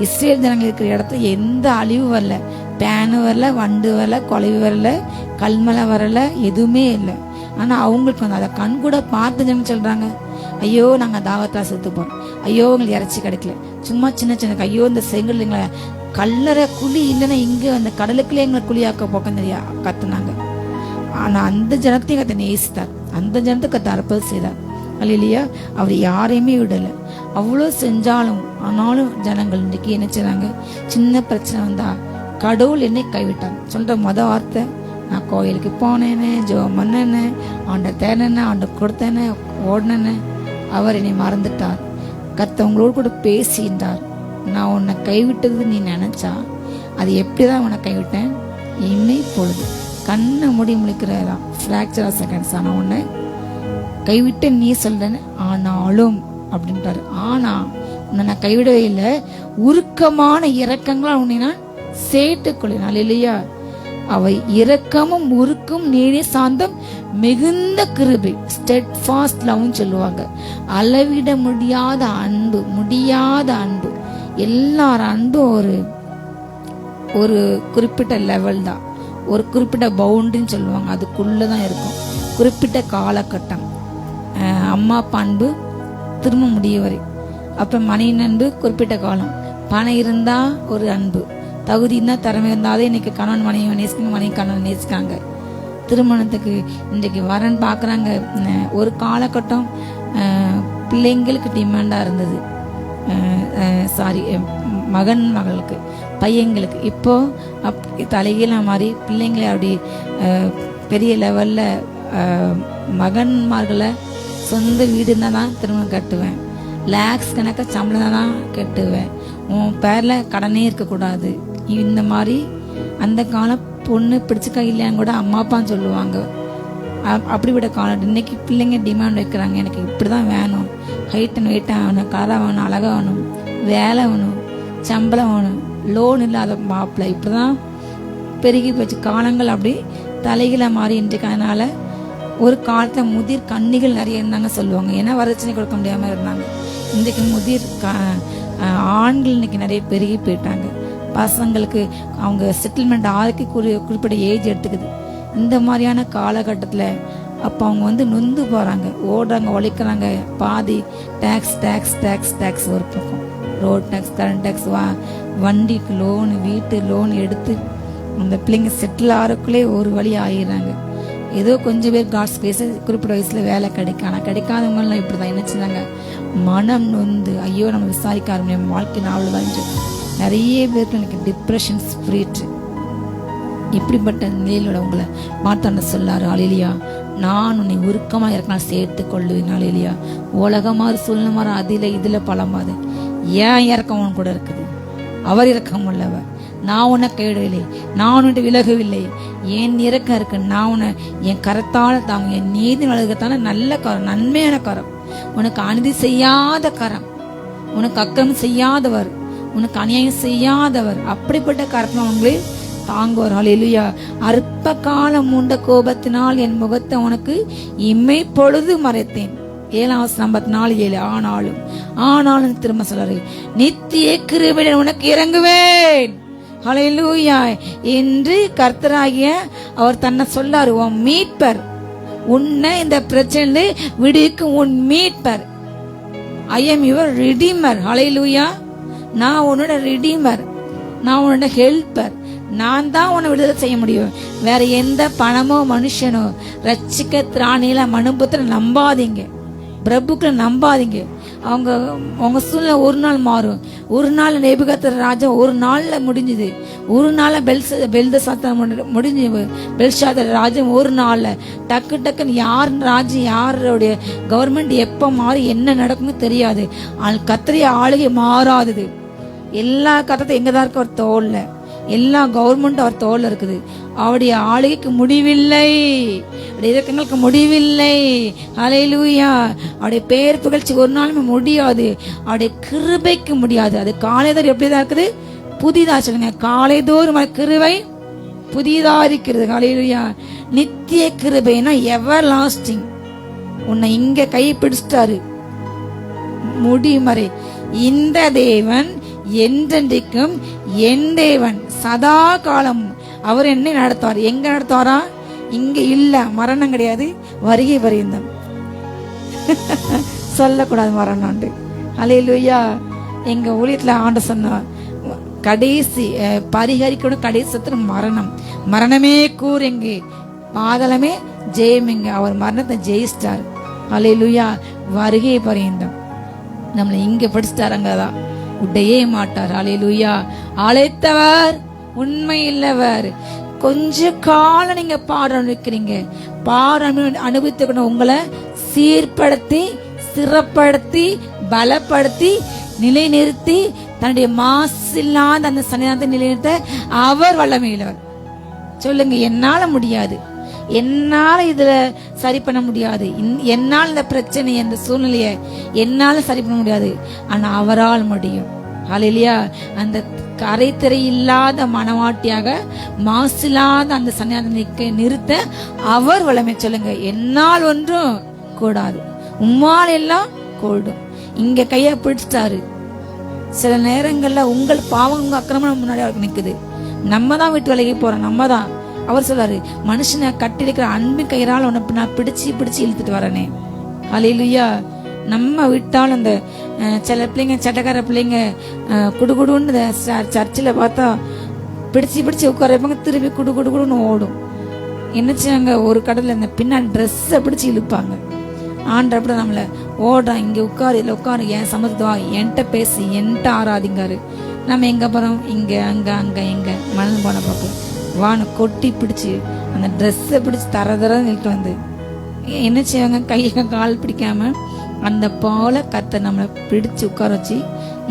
இஸ்ரேல் ஜனங்கள் இருக்கிற இடத்துல எந்த அழிவு வரல, பேனு வரல, வண்டு வரல, கொலைவு வரல, கல்மலை வரல, எதுவுமே இல்லை. ஆனா அவங்களுக்கு அதை கண் கூட பார்த்து ஜனம் சொல்றாங்க, ஐயோ நாங்க தாகத்தா செத்து போறோம், ஐயோ உங்களுக்கு இறைச்சி கிடைக்கல, சும்மா சின்ன சின்ன, ஐயோ இந்த செங்கல் எங்களை கல்லறை குழி இல்லைன்னா இங்க அந்த கடலுக்குள்ளே எங்களை குழியாக்க போக்க கத்துனாங்க. ஆனா அந்த ஜனத்தையும் கத்தை நேசித்தார், அந்த ஜனத்துக்கு கத்தை அற்புதம் செய்தார். அல்லேலூயா. அவர் யாரையுமே விடலை. அவ்வளோ செஞ்சாலும் ஆனாலும் ஜனங்கள் இன்னைக்கு என்ன செய்றாங்க? சின்ன பிரச்சனை வந்தா கடவுள் என்னை கைவிட்டார் சொல்ற வார்த்தை, நான் கோயிலுக்கு போனேன்னு, ஜெபம் பண்ணேன்னு, ஆண்டை தேனேன்னு, ஆண்டை கொடுத்தேன்னு, ஓடினேன்னு, அவர் என்னை மறந்துட்டார். கர்த்தர் உங்களோடு கூட பேசின்றார். நான் உன்னை கைவிட்டது நீ நினைச்சா அது எப்படிதான் உன்னை கைவிட்டேன்? இமை பொழுது கண்ணை மூடி முழிக்கிறதா ஃப்ராக்சர் ஆஃப் செகண்ட்ஸ். ஆனால் உன்னை கைவிட்டு நீ சொல்றேன்னு, ஆனாலும் அப்படின்றாரு. ஆனா உன்னை நான் கைவிடவே இல்லை, உருக்கமான இரக்கங்களா உன்னை நான் சேர்த்துக்கொள்ளேன். அல்லேலூயா. அவை இரக்கமும் உருக்கும் நீரே சாந்தம் மிகுந்த கிருபை, ஸ்டெட்ஃபாஸ்ட் லவ்னு சொல்லுவாங்க. அளவிட முடியாத அன்பு, முடியாத அன்பு. எல்லார் அன்பும் ஒரு குறிப்பிட்ட லெவல் தான், ஒரு குறிப்பிட்ட பவுண்டரின்னு சொல்லுவாங்க, அதுக்குள்ளதான் இருக்கும். குறிப்பிட்ட காலகட்டம், அம்மா அப்பா அன்பு திரும்ப முடிய வரை, அப்புறம் மனைவி அன்பு குறிப்பிட்ட காலம், பணம் இருந்தா ஒரு அன்பு, தகுதி இருந்தா திறமை இருந்தாலே இன்னைக்கு கணவன் மனைவி நேசிக்காங்க, மனைவி கணவன் நேசிக்காங்க. திருமணத்துக்கு இன்றைக்கு வரன் பார்க்குறாங்க. ஒரு காலகட்டம் பிள்ளைங்களுக்கு டிமாண்டா இருந்தது, மகன் மகளுக்கு, பையங்களுக்கு. இப்போ தலைகீழ மாதிரி பிள்ளைங்களை அப்படி பெரிய லெவல்ல மகன்மார்களை சொந்த வீடு இருந்தால் தான் திருமணம் கட்டுவேன், லேக்ஸ் கணக்க சம்பளம் தான் கட்டுவேன், உன் பேரில் கடனே இருக்கக்கூடாது. இந்த மாதிரி அந்த காலம் பொண்ணு பிடிச்சிக்கா இல்லையான்னு கூட அம்மா அப்பான்னு சொல்லுவாங்க. அப்படிப்பட்ட காலம். இன்னைக்கு பிள்ளைங்க டிமாண்ட் வைக்கிறாங்க, எனக்கு இப்படி தான் வேணும், ஹைட் அண்ட் வெயிட் ஆகணும், கலராக வேணும், அழகாக வேணும், வேலை வேணும், சம்பளம் வேணும், லோன் இல்லாத மாப்பிள்ளை, இப்படி தான் பெருகி போச்சு காலங்கள். அப்படி தலைகளை மாறி இன்றைக்கு. அதனால ஒரு காலத்தில் முதிர் கன்னிகள் நிறைய இருந்தாங்க சொல்லுவாங்க, ஏன்னா வரதட்சணை கொடுக்க முடியாமல் இருந்தாங்க. இன்றைக்கு முதிர் ஆண்கள் இன்னைக்கு நிறைய பெருகி போயிட்டாங்க. பசங்களுக்கு அவங்க செட்டில்மெண்ட் ஆருக்கு குறிப்பிட்ட ஏஜ் எடுத்துக்குது. இந்த மாதிரியான காலகட்டத்தில் அப்போ அவங்க நொந்து போகிறாங்க, ஓடுறாங்க, உழைக்கிறாங்க. பாதி டேக்ஸ் டேக்ஸ் டேக்ஸ் டேக்ஸ் ஒரு பக்கம், ரோட் டேக்ஸ், கரண்ட் டேக்ஸ், வண்டிக்கு லோனு, வீட்டு லோன் எடுத்து அந்த பிள்ளைங்க செட்டில் ஆகிறக்குள்ளே ஒரு வழி ஆகிடுறாங்க. ஏதோ கொஞ்சம் பேர் காட்ஸ் பேச குறிப்பிட்ட வயசில் வேலை கிடைக்கும். ஆனால் கிடைக்காதவங்களாம் இப்படி தான் என்ன செஞ்சாங்க? மனம் நொந்து, ஐயோ நம்ம விசாரிக்க ஆரம்பிச்சோம், வாழ்க்கை நாவல்தான். நிறைய பேருக்கு எனக்கு டிப்ரெஷன், ஸ்பிரிட், இப்படிப்பட்ட நிலையிலோட உங்களை மாத்தாண்ட சொல்லாரு. அல்லேலூயா. நான் உன்னை உருக்கமா இருக்கனால் சேர்த்து கொள்ளுவினால இல்லையா. உலகமாறு சூழ்நிலை அதில இதுல பலமாது ஏன் இறக்கம் உன் கூட இருக்குது. அவர் இறக்கம் உள்ளவர். நான் உன்னை கைவிடவில்லை, நான் உன்னை விலகவில்லை. என் இறக்கம் இருக்கு. நான் உன்னை என் கரத்தால தாங்க, என் நீதி வளர்க்கத்தான நல்ல கரம், நன்மையான கரம், உனக்கு அநீதி செய்யாத கரம், உனக்கு அக்கிரமம் செய்யாதவர், உனக்கு அநியாயம் செய்யாதவர். அப்படிப்பட்ட கரத்தை உங்களை தாங்குவார். ஹல்லேலூயா. அற்ப காலம் மூண்ட கோபத்தினால் என் முகத்தை உனக்கு இம்மை பொழுது மறைத்தேன். 7:54 ஆனாலும் திரும்ப சொல்றாரு, நித்திய கிருபையுடன் உனக்கு இறங்குவேன். ஹல்லேலூயா என்று கர்த்தராகிய அவர் தன்னை சொல்லாரு. உன் மீட்பர், உன்னை இந்த பிரச்சனை விடுவிக்கும் உன் மீட்பர். I am your redeemer. Hallelujah. நான் உன்னோட ரிடீமர், நான் உன்னோட ஹெல்ப்பர். நான் தான் உன்னை விடுதலை செய்ய முடியும். வேற எந்த பணமோ மனுஷனோ ரட்சிக்க திராணியில மனுபுத்திர நம்பாதீங்க, பிரபுக்களை நம்பாதீங்க. அவங்க சூழ்நிலை ஒரு நாள் மாறும். ஒரு நாள் நேபுகாத்நேச்சர் ராஜா ஒரு நாள்ல முடிஞ்சுது. ஒரு நாள் பெல்ஷாத்சார் முடிஞ்சு பெல்ஷாத்சார் ராஜா ஒரு நாள்ல டக்கு டக்குன்னு யார் ராஜ்யம் யாருடைய கவர்மெண்ட் எப்ப மாறி என்ன நடக்கும்னு தெரியாது. கர்த்தருடைய ஆளுகை மாறாதது. எல்லா கர்த்தரும் எங்கதான் இருக்கு, அவர் தோல்ல. எல்லா கவர்மெண்ட்டும் அவர் தோல்ல இருக்குது. அவருடைய ஆளுகைக்கு முடிவில்லை, இறக்கங்களுக்கு முடிவில்லை. ஹல்லேலூயா. அவருடைய பெயர் புகழ்ச்சி ஒரு நாளுமே முடியாது, அவருடைய கிருபைக்கு முடியாது. அது காலைதோறும் எப்படிதான் இருக்குது, புதிதா. சொல்லுங்க, காலைதோறும் கிருபை புதிதா இருக்கிறது. ஹல்லேலூயா. நித்திய கிருபைனா எவர் லாஸ்டிங். உன்னை இங்க கை பிடிச்சிட்டாரு முடிமறை. இந்த தேவன் என்றென்றைக்கும் என் தேவன், சதா காலம் அவர் என்னை நடத்துவார். எங்க நடத்துவாரா? இங்க இல்ல, மரணம் கிடையாது, வருகை பரியந்தம். சொல்லக்கூடாது மரணம். ஹல்லேலூயா. எங்க ஊழியத்துல ஆண்டு சொன்னார், கடைசி பரிகரிக்கணும் கடைசி மரணம். மரணமே கூறுங்க, பாதளமே ஜெயமிங்க. அவர் மரணத்தை ஜெயிச்சிட்டார். ஹல்லேலூயா. வருகை பரியந்தம் நம்மளை இங்க படிச்சுட்டாருங்கதான், உடையே மாட்டார். ஹல்லேலூயா. அழைத்தவர் உண்மை இல்லவர். கொஞ்ச காலம் நீங்க பாடம் இருக்கிறீங்க, பாடம் அனுபவித்து உங்களை சீர்படுத்தி சிறப்படுத்தி பலப்படுத்தி நிலைநிறுத்தி தன்னுடைய மாசில்லாத அந்த சன்னிதானத்தை நிலைநிறுத்த அவர் வல்லமையிலவர். சொல்லுங்க, என்னால முடியாது, என்னால இதுல சரி பண்ண முடியாது, என்னால் இந்த பிரச்சனை இந்த சூழ்நிலைய என்னால சரி பண்ண முடியாது, ஆனா அவரால் முடியும். ஹல்லேலூயா. அந்த கரைத்திரை இல்லாத மனவாட்டியாக மாசில்லாத அந்த சன்னிதானத்தை நிறுத்த அவர் வல்லமை. சொல்லுங்க, என்னால் ஒன்றும் கூடாது, உம்மால் எல்லாம் கூடும். இங்க கைய பிடிச்சிட்டாரு. சில நேரங்கள்ல உங்கள் பாவம் உங்க அக்கிரமம் முன்னாடி அவருக்கு நிக்குது. நம்ம தான் வீட்டு வேலைக்கு போறோம், நம்ம தான். அவர் சொல்றாரு, மனுஷனை கட்டிருக்கிற அன்பின் கயிறால் உனக்கு நான் பிடிச்சு இழுத்துட்டு வரனே. ஹல்லேலூயா. நம்ம விட்டாலும் அந்த சில பிள்ளைங்க, சட்டக்கார பிள்ளைங்க குடுகுடுன்னு சர்ச்சில் பார்த்தா பிடிச்சு உட்கார வைப்பாங்க, திரும்பி குடுகுடுன்னு ஓடும். என்னச்சாங்க, ஒரு கடல இந்த பின்னாடி ட்ரெஸ்ஸை பிடிச்சி இழுப்பாங்க. ஆண்டர் அப்படி நம்மள ஓடுறான், இங்க உட்காரு, இல்லை உட்காரு, என் சமத்துவா என்கிட்ட பேசி என்கிட்ட ஆராதிங்காரு. நம்ம எங்க போறோம், இங்க அங்க அங்க எங்க மனது போன பக்கம் வான கொட்டி பிடிச்சு அந்த ட்ரெஸ்ஸை பிடிச்சி தர நிறுத்து வந்து என்ன செய்வாங்க, கையை கால் பிடிக்காம அந்த போல கர்த்தர் நம்மளை பிடிச்சு உட்கார வச்சு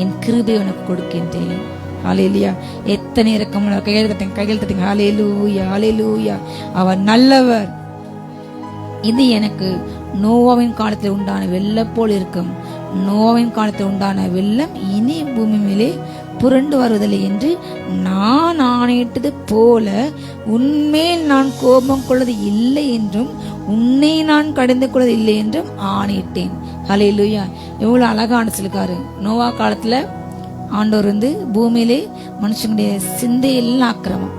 என் கிருபை உனக்கு கொடுக்கின்றேன். ஹல்லேலூயா. எத்தனை இரக்கமுள்ள கையில் தட்டிங்க. ஹல்லேலூயா. ஹல்லேலூயா. அவர் நல்லவர். இது எனக்கு நோவாவின் காலத்தில் உண்டான வெள்ளம் போல் இருக்கும். நோவாவின் காலத்தில் உண்டான வெள்ளம் இனி பூமி மேலே புரண்டு வருவதில்லை என்று நான் ஆணையிட்டது போல உன்மேல் நான் கோபம் கொள்வது இல்லை என்றும் உன்னை நான் கடந்து கொள்வது இல்லை என்றும் ஆணையிட்டேன். ஹல்லேலூயா. எவ்வளவு அழகான சொல்லிருக்காரு. நோவா காலத்துல ஆண்டவர் பூமியிலே மனுஷனுடைய சிந்தையெல்லாம் ஆக்கிரமம்,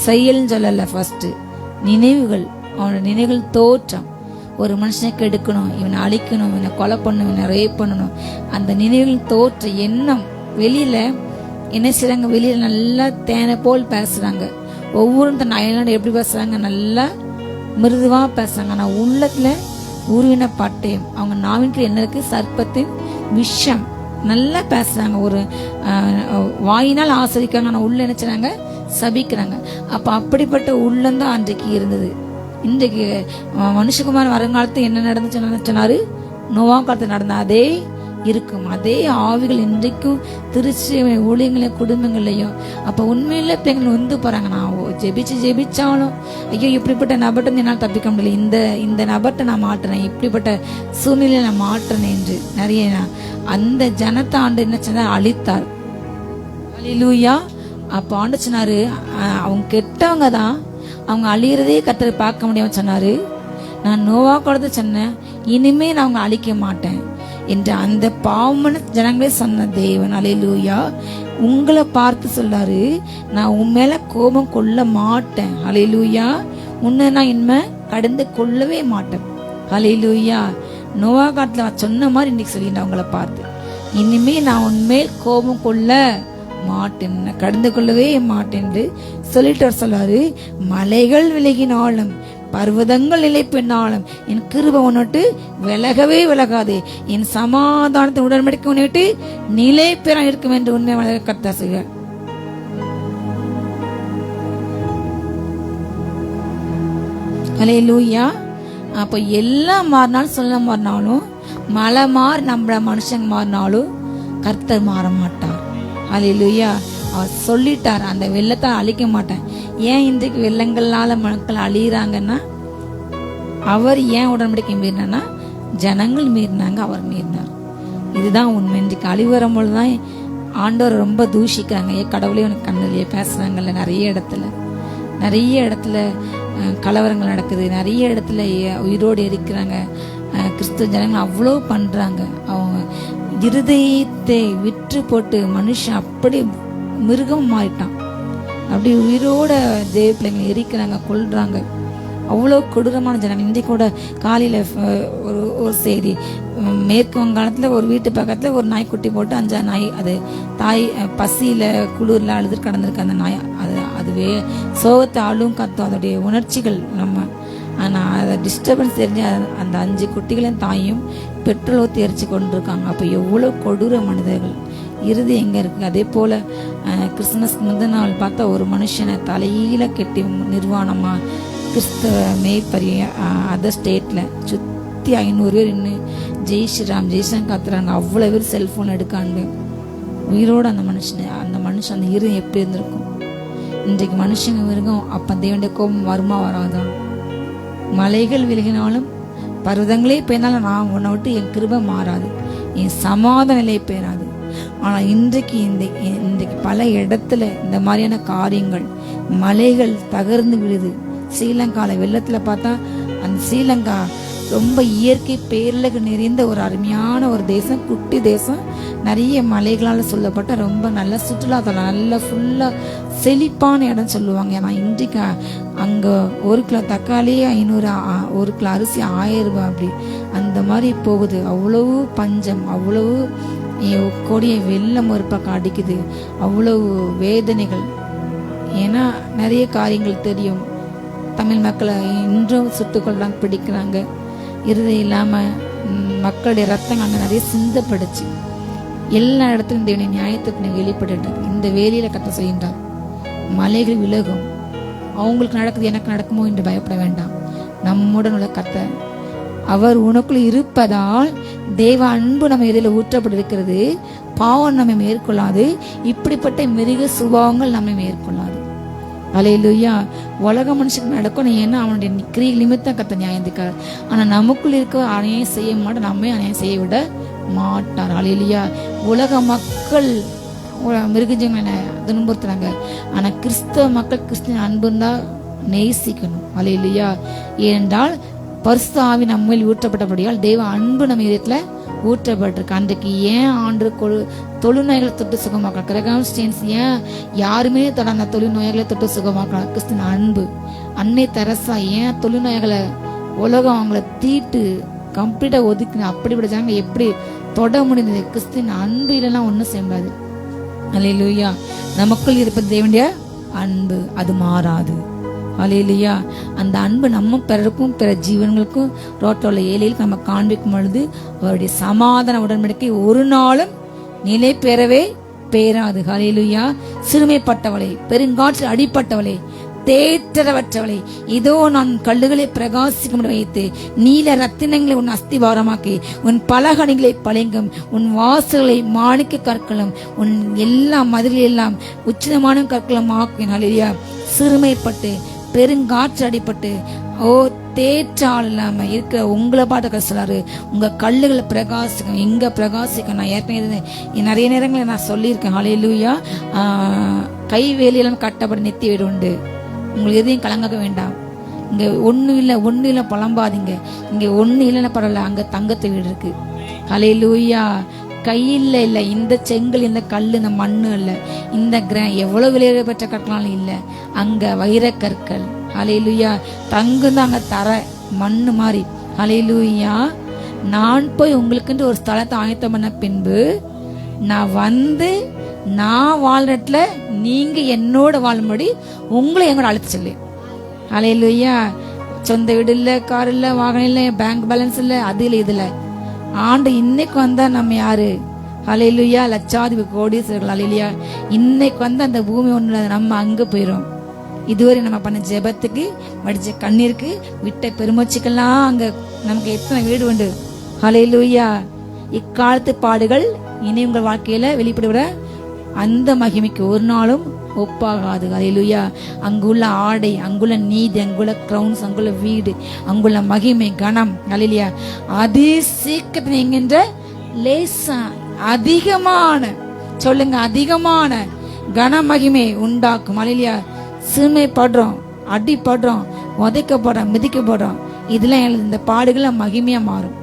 செயல் சொல்லல, ஃபர்ஸ்ட் நினைவுகள், அவனோட நினைவுகள் தோற்றம். ஒரு மனுஷனை கெடுக்கணும், இவனை அழிக்கணும், இவனை கொலை பண்ணணும், இவனை ரேப் பண்ணணும், அந்த நினைவுகள் தோற்ற எண்ணம். வெளியில என்ன செய்றாங்க, வெளியில நல்லா தேனை போல் பேசுறாங்க. ஒவ்வொரு தன் அயல்நாடு எப்படி பேசுறாங்க, நல்லா மிருதுவா பேசுறாங்க. ஆனா உள்ளத்துல உருவின பட்டயம். அவங்க நாவின் என்ன இருக்கு, சர்ப்பத்தின் விஷம். நல்லா பேசுறாங்க, ஒரு வாயினால் ஆசிரிக்காங்க, ஆனா உள்ள நினைச்சாங்க சபிக்கிறாங்க. அப்ப அப்படிப்பட்ட உள்ளந்தான் அன்றைக்கு இருந்தது. இன்றைக்கு மனுஷகுமார் வருங்காலத்து என்ன நடந்துச்சு சொன்னாரு, நோவா காலத்துல நடந்த அதே இருக்கும். அதே ஆவிகள் இன்றைக்கும் திருச்சி ஊழியங்கள குடும்பங்கள்லையும். அப்ப உண்மையில பிள்ளைங்கள் வந்து போறாங்க. நான் ஜெபிச்சாலும் ஐயோ இப்படிப்பட்ட நபர்கிட்ட என்னால் தப்பிக்க முடியல, இந்த நபர்கிட்ட நான் மாட்டுறேன், இப்படிப்பட்ட சூழ்நிலையை நான் மாற்றுறேன் என்று நிறைய அந்த ஜனத்தை ஆண்டு என்ன சொன்னா அழித்தார். அல்லேலூயா. அப்ப ஆண்டு சொன்னாரு, அவங்க கெட்டவங்க தான், அவங்க அழியறதே கர்த்தர் பார்க்க முடியாம சொன்னாரு. நான் நோவா கூட சொன்னேன், இனிமே நான் அவங்க அழிக்க மாட்டேன் என்று அந்த பாவமான ஜனங்களே சொன்ன தேவன். அல்லேலூயா. உங்களை பார்த்து சொல்லாரு, நான் உன் மேல கோபம் கொள்ள மாட்டேன். அல்லேலூயா. உன்னை நான் இனிமே கடந்து கொள்ளவே மாட்டேன். அல்லேலூயா. நோவா காலத்துல சொன்ன மாதிரி இன்னைக்கு சொல்லிட்டேன் உங்களை பார்த்து, இனிமே நான் உன்மேல் கோபம் கொள்ள மாட்டேன், கடந்து கொள்ளவே மாட்டேன் என்று சொல்லிட்டு சொல்றாரு. மலைகள் விலகினாலும் பர்வதங்கள் நிலை பெண்ணாலும் என் கிருபை உன்னிட்டு விலகவே விலகாது, என் சமாதானத்தை உடன்படிக்கை உன்னிட்டு நிலை பெற இருக்கும் என்று உண்மை கர்த்தர் சொல்கிறார். அல்லேலூயா. அப்ப எல்லாம் மாறினாலும் சொல்ல மாறினாலும், மலை மாறி நம்மள மனுஷங்க மாறினாலும் கர்த்தர் மாற மாட்டார். அல்லேலூயா. அவர் சொல்லிட்டார், அந்த வெள்ளத்தை அழிக்க மாட்டேன். ஏன் இன்றைக்கு வெள்ளங்களால மக்கள் அழியிறாங்கன்னா, அவர் ஏன் உடன்படிக்கை மீறினா, ஜனங்கள் மீறினாங்க, அவர் மீறினார். இதுதான் உண்மை. இன்றைக்கு அழிவு வரும்பொழுதுதான் ஆண்டவர் ரொம்ப தூஷிக்கிறாங்க. கடவுளே உனக்கு கண்ணிலேயே பேசுறாங்கல்ல. நிறைய இடத்துல கலவரங்கள் நடக்குது, நிறைய இடத்துல உயிரோடு இருக்கிறாங்க. கிறிஸ்துவ ஜனங்கள் அவ்வளோ பண்றாங்க. அவங்க இருதயத்தை விற்று போட்டு மனுஷன் அப்படி மிருகம் மாறிட்டான். அப்படி உயிரோட தேவ பிள்ளைங்களை எரிக்கிறாங்க, கொல்றாங்க. அவ்வளோ கொடூரமான ஜனங்கள். இன்றைக்கு கூட காலையில் ஒரு செய்தி, மேற்கு வங்காளத்தில் ஒரு வீட்டு பக்கத்தில் ஒரு நாய் குட்டி போட்டு 5 நாய், அது தாய் பசியில் குளிரில் அழுது கடந்திருக்கு அந்த நாய். அதுவே சோகத்தை ஆளும் கத்தும், அதோடைய உணர்ச்சிகள் நம்ம. ஆனால் அதை டிஸ்டர்பன்ஸ் தெரிஞ்சு அந்த 5 குட்டிகளையும் தாயும் பெட்ரோல் ஊற்றி எரிச்சு கொண்டு இருக்காங்க. அப்போ எவ்வளோ கொடூர மனிதர்கள் இறுதி எங்கே இருக்குது. அதே போல் கிறிஸ்துமஸ்க்கு முந்தின நாள் பார்த்தா ஒரு மனுஷனை தலையில கெட்டி நிர்வாணமாக கிறிஸ்தவ மேய்ப்பரிய அதர் ஸ்டேட்டில் சுற்றி 500 பேர் இன்னும் ஜெய் ஸ்ரீராம் காத்துறாங்க. அவ்வளோ பேர் செல்ஃபோன் எடுக்காண்டு உயிரோடு அந்த மனுஷன் அந்த இரு எப்படி இருந்திருக்கும். இன்றைக்கு மனுஷங்க மிருகம். அப்போ தேவனுடைய கோபம் வருமா வராதான்? மலைகள் விலகினாலும் பர்வதங்களே பெய்தாலும் நான் உன்னை விட்டு என் கிருபை மாறாது, என் சமாதான நிலை பெயராது. ஆனால் இன்றைக்கு பல இடத்துல இந்த மாதிரியான காரியங்கள், மலைகள் தகர்ந்து விழுது. ஸ்ரீலங்காவில் வெள்ளத்தில் பார்த்தா அந்த ஸ்ரீலங்கா ரொம்ப இயற்கை பேரழகு நிறைந்த ஒரு அருமையான ஒரு தேசம், குட்டி தேசம். நிறைய மலைகளால் சொல்லப்பட்ட ரொம்ப நல்ல சுற்றுலாத்தலம், நல்ல ஃபுல்லாக செழிப்பான இடம் சொல்லுவாங்க. ஏன்னா இன்றைக்கு அங்கே 1 கிலோ தக்காளி 500, 1 கிலோ அரிசி 1000 ரூபாய் அப்படி அந்த மாதிரி போகுது. அவ்வளவு பஞ்சம், அவ்வளவு கொடிய வெள்ளம் ஒரு பக்கம் அடிக்குது, அவ்வளவு வேதனைகள். ஏன்னா நிறைய காரியங்கள் தெரியும். தமிழ் மக்களை இன்றும் சுட்டுக்கொள்றாங்க, பிடிக்கிறாங்க. இறுதி இல்லாமல் மக்களுடைய ரத்தம் அங்கே நிறைய சிந்தப்படுச்சு. எல்லா இடத்துலையும் தேவனுடைய நியாயத்துக்கு வெளிப்பட்டு இந்த வேலையில கத்த செய்கின்றார். மலைகள் விலகும். அவங்களுக்கு நடக்குது, எனக்கு நடக்குமோ என்று பயப்பட வேண்டாம். நம்முடன் உள்ள கத்த அவர் உனக்குள் இருப்பதால் தேவ அன்பு நம்ம இதில் ஊற்றப்பட்டிருக்கிறது. பாவம் நம்மை மேற்கொள்ளாது, இப்படிப்பட்ட மிருக சுபாவங்கள் நம்மை மேற்கொள்ளாது. அல்லேலூயா. உலக மனுஷனுக்கு நடக்கும், ஏன்னா அவனுடைய கிரியை நிமித்தம் கத்த நியாயந்திருக்கார். ஆனால் நமக்குள் இருக்க அநியாயம் செய்ய மாட்டார், நம்மை அநியாயம் செய்ய விட மாட்டார். அல்லேலூயா. உலக மக்கள் மிருகஜங்களை துன்புறுத்துறாங்க, ஆனால் கிறிஸ்தவ மக்கள் கிறிஸ்துவின் அன்பு தான் நேசிக்கணும். அல்லேலூயா. ஏனென்றால் பரிசுத்த ஆவி நம்மில் ஊற்றப்பட்டபடியால் தேவ அன்பு நம்ம இதயத்துல ஊற்றப்பட்டிருக்கு. அன்றைக்கு ஏன் ஆண்டு தொழுநோய்களை தொட்டு சுகமாக்கலாம், கிரகாம் ஸ்டேன்ஸ் ஏன் யாருமே தொடாத தொழுநோய்களை தொட்டு சுகமாக்கலாம்? கிறிஸ்துவின் அன்பு. அன்னை தெரசா ஏன் தொழுநோய்களை உலகம் அவங்கள தீட்டு கம்ப்ளீட்டா ஒதுக்கின அப்படிப்பட்ட ஜனங்க எப்படி தொட முடிந்தது? கிறிஸ்துவின் அன்பு இல்லைன்னா ஒன்றும் செய்ய முடியாது. அல்லேலூயா. நமக்குள் இருப்பது தேவனுடைய அன்பு, அது மாறாது. அல்லேலூயா. அந்த அன்பு நம்ம பிறருக்கும் பிற ஜீவன்களுக்கும் ரோட்டோல ஏழைகளுக்கு நம்ம காண்பிக்கும் பொழுது அவருடைய சமாதான உடன்படிக்கை ஒரு நாளும் நிலை பெறவே பேராது. அல்லேலூயா. சிறுமைப்பட்டவளே, பெருங்காற்றில் அடிப்பட்டவளே, தேற்றரவற்றவளை, இதோ நான் கல்லுகளை பிரகாசிக்கும் வைத்து நீல ரத்தினங்களை உன் அஸ்திவாரமாக்கி உன் பலகணிகளை பளிங்கும் உன் வாசல்களை மாணிக்க கற்களும் உன் எல்லா மதிலெல்லாம் உச்சிதமான கற்களும் ஆக்கினாள். சிறுமைப்பட்டு பெருங்காற்று அடிப்பட்டு தேற்றால் இல்லாம இருக்கிற உங்களை பாட்டு சொல்லாரு, உங்க கல்லுகளை பிரகாசிக்கும். எங்க பிரகாசிக்கும்? நான் ஏற்கனவே நிறைய நேரங்களில் நான் சொல்லியிருக்கேன். ஹல்லேலூயா. கைவேலியெல்லாம் கட்டப்பட நெத்தி வீடு உண்டு. உங்களுக்கு எதையும் கலங்க வேண்டாம். இங்க ஒண்ணு இல்லை புலம்பாதீங்க. இங்க ஒண்ணு இல்லைன்னா பரவாயில்ல, அங்க தங்கத்து வீடு இருக்கு. ஹல்லேலூயா. கையில் இல்லை, இந்த செங்கல், இந்த கல், இந்த மண்ணு இல்லை, இந்த எவ்வளவு விலையை பெற்ற கற்களாலும் இல்லை, அங்க வைர கற்கள். ஹல்லேலூயா. தங்கம் தான் அங்க தர மண்ணு மாதிரி. ஹல்லேலூயா. நான் போய் உங்களுக்குன்ற ஒரு ஸ்தலத்தை ஆயத்தம் பண்ண பின்பு நான் வந்து நான் வாழ்றதுல நீங்க என்னோட வாழும்படி உங்களை எங்கூட அழைத்து சொல்லு. ஹல்லேலூயா. சொந்த வீடு இல்ல, கார் இல்ல, வாகனம் இல்ல, பேங்க் பேலன்ஸ் இல்ல, அது இல்ல, இதுல ஆண்டு இன்னைக்கு வந்தா நம்ம யாரு? ஹல்லேலூயா. லட்சாதிபதி கோடீஸ்வரர்கள். ஹல்லேலூயா. இன்னைக்கு வந்து அந்த பூமி ஒண்ணு நம்ம அங்க போயிரும். இதுவரை நம்ம பண்ண ஜெபத்துக்கு, வடிச்ச கண்ணீருக்கு, விட்ட பெருமூச்சுக்கெல்லாம் அங்க நமக்கு எத்தனை வீடு உண்டு. ஹல்லேலூயா. இக்காலத்து பாடுகள் இனி உங்கள் வாழ்க்கையில வெளிப்படுகிற அந்த மகிமைக்கு ஒரு நாளும் ஒப்பாகாது. ஹல்லேலூயா. அங்குள்ள ஆடை, அங்குள்ள நீதி, அங்குள்ள கிரவுன்ஸ், அங்குள்ள வீடு, அங்குள்ள மகிமை, கனம். ஹல்லேலூயா. அதி சீக்கிரத்தில் என்கின்ற லேசா அதிகமான, சொல்லுங்க, அதிகமான கன மகிமை உண்டாக்கும். ஹல்லேலூயா. சிறுமைப்படுறோம், அடிப்படுறோம், உதைக்கப்படுறோம், மிதிக்கப்படுறோம். இதெல்லாம் இந்த பாடுகளை மகிமையா மாறும்.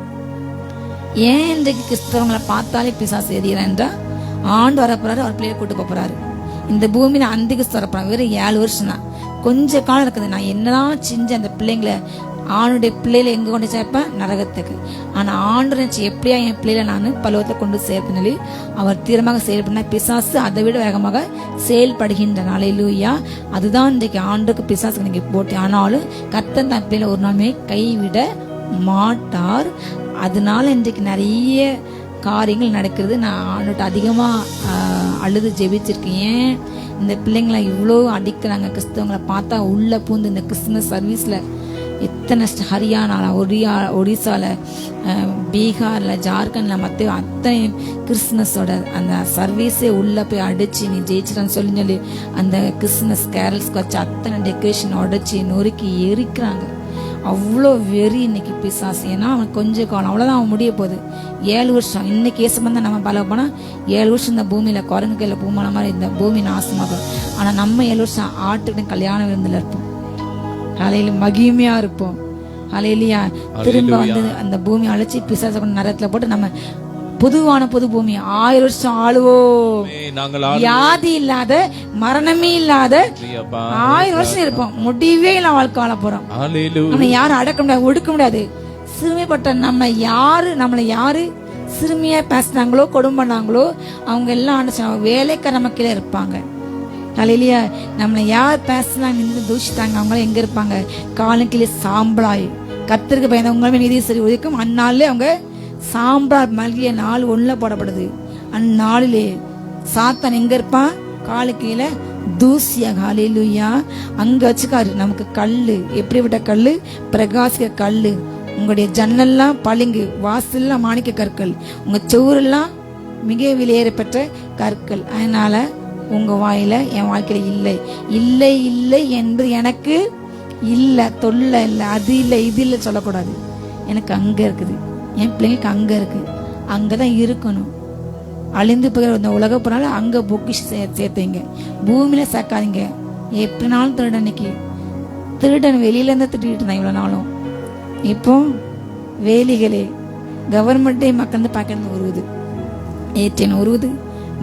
ஏன் இன்றைக்கு கிறிஸ்தவங்களை பார்த்தாலே பிசாசு எறிகிறான் என்றால், ஆண்டு வரப்போறாரு, அவர் பிள்ளைய கூட்டு போறாரு. இந்த பூமியில அந்திக்கு வரப்போறாங்க. வெறும் 7 வருஷம் தான், கொஞ்ச காலம் இருக்குது. நான் என்னதான் செஞ்ச அந்த பிள்ளைங்களை, ஆணுடைய பிள்ளைகளை எங்க கொண்டு சேர்ப்பேன்? நரகத்துக்கு. ஆனா ஆண்டு நினைச்சு எப்படியா என் பிள்ளைகளை நான் பலவத்தை கொண்டு சேர்த்தனாலே அவர் தீரமாக செயல்பட பிசாசு அதை விட வேகமாக செயல்படுகின்ற. ஹல்லேலூயா. அதுதான் இன்றைக்கு ஆண்டுக்கு பிசாசுக்கு நீங்க போட்டி. ஆனாலும் கர்த்தர் தன் பிள்ளைகளை ஒரு நாளுமே கைவிட மாட்டார். அதனால இன்றைக்கு நிறைய காரியங்கள் நடக்கிறது. நான் ஆண்டுட்டு அதிகமா அழுது ஜெபிச்சிருக்கேன். இந்த பிள்ளைங்களை இவ்வளோ அடிக்கிறாங்க. கிறிஸ்தவங்களை பார்த்தா உள்ள பூந்து இந்த கிறிஸ்துமஸ் சர்வீஸ்ல எத்தனை ஹரியானா, ஒடிசால, பீகார்ல, ஜார்க்கண்ட்ல, மற்ற அத்தனை கிறிஸ்துமஸோட அந்த சர்வீஸே உள்ள போய் அடிச்சு நீ ஜெயிச்சிட்டான்னு சொல்லி அந்த கிறிஸ்துமஸ் கேரல்ஸ்க்கு வச்சு அத்தனை டெக்கரேஷன் உடைச்சி நொறுக்கி எரிக்கிறாங்க. அவ்வளோ வெறி இன்னைக்கு பிசாசு. ஏன்னா அவன் கொஞ்ச காலம் அவ்வளோதான் அவன் முடிய போகுது. 7 வருஷம் இன்னைக்கு ஏசமந்தான் நம்ம பல போனால் 7 வருஷம் இந்த பூமியில குரங்கு கையில பூமான மாதிரி இந்த பூமி நாசமாகும். ஆனா நம்ம 7 வருஷம் ஆட்டுக்கிட்ட கல்யாண விருந்துல இருப்போம். ஹல்லேலூயா. மகிமையா இருப்போம். ஹல்லேலூயா. திரும்ப வந்து அந்த பூமி அழைச்சி பிசாச கொண்டு நரகத்துல போட்டு நம்ம புதுவான புது பூமி 1000 வருஷம் ஆளுவோம். வியாதி இல்லாத, மரணமே இல்லாத 1000 வருஷம் இருப்போம். முடிவே இல்ல வாழ்க்கை வாழ போறோம். நம்ம யாரும் அடக்க முடியாது, ஒடுக்க முடியாது. சிறுமைப்பட்ட நம்மளை யாரு சிறுமியா பேசினாங்களோ, கொடுமை பண்ணாங்களோ, அவங்க எல்லாம் வேலைக்கு நம்ம கீழே இருப்பாங்க. ஹல்லேலூயா. நம்மளை யார் பேசினாங்க, நின்று தூஷித்தாங்க, அவங்களும் எங்க இருப்பாங்க? காலம் கீழே சாம்பலாய். கர்த்தருக்கு பயந்தவங்களுமே நீதி சரி ஒதுக்கும். அந்நாளிலே அவங்க சாம்பார் மல்கிய நாள் ஒண்ணுல போடப்படுது. அந்நாளிலே சாத்தான் எங்க இருப்பான்? காலு கீழே தூசியாக. ஹல்லேலூயா. அங்க வச்சுக்காரு நமக்கு கல்லு. எப்படிப்பட்ட கல்லு? பிரகாசிக்க கல்லு. உங்களுடைய ஜன்னல்லாம் பளிங்கு, வாசல்லாம் மாணிக்க கற்கள், உங்க செவுரெல்லாம் மிக விலையேறப்பட்ட கற்கள். அதனால உங்க வாயில என் வாழ்க்கையில இல்லை இல்லை இல்லை என்பது எனக்கு இல்லை, தொல்லை இல்லை, அது இல்லை, இது இல்லை சொல்லக்கூடாது. எனக்கு அங்க இருக்குது, என் பிள்ளைங்களுக்கு அங்க இருக்கு, அங்கதான் இருக்கணும். அழிந்து போகிற இந்த உலக போனால அங்க பொக்கிஷ் சேர்த்தீங்க, பூமியில சேர்க்காதீங்க. எப்படினாலும் திருடன், இன்னைக்கு திருடன் வெளியில இருந்து திட்டிட்டு இருந்தான் இவ்வளவு நாளும். இப்போ வேலிகளே, கவர்மெண்டே மக்கள் பாக்கெட் உருவுது, ஏடிஎம் உருவுது,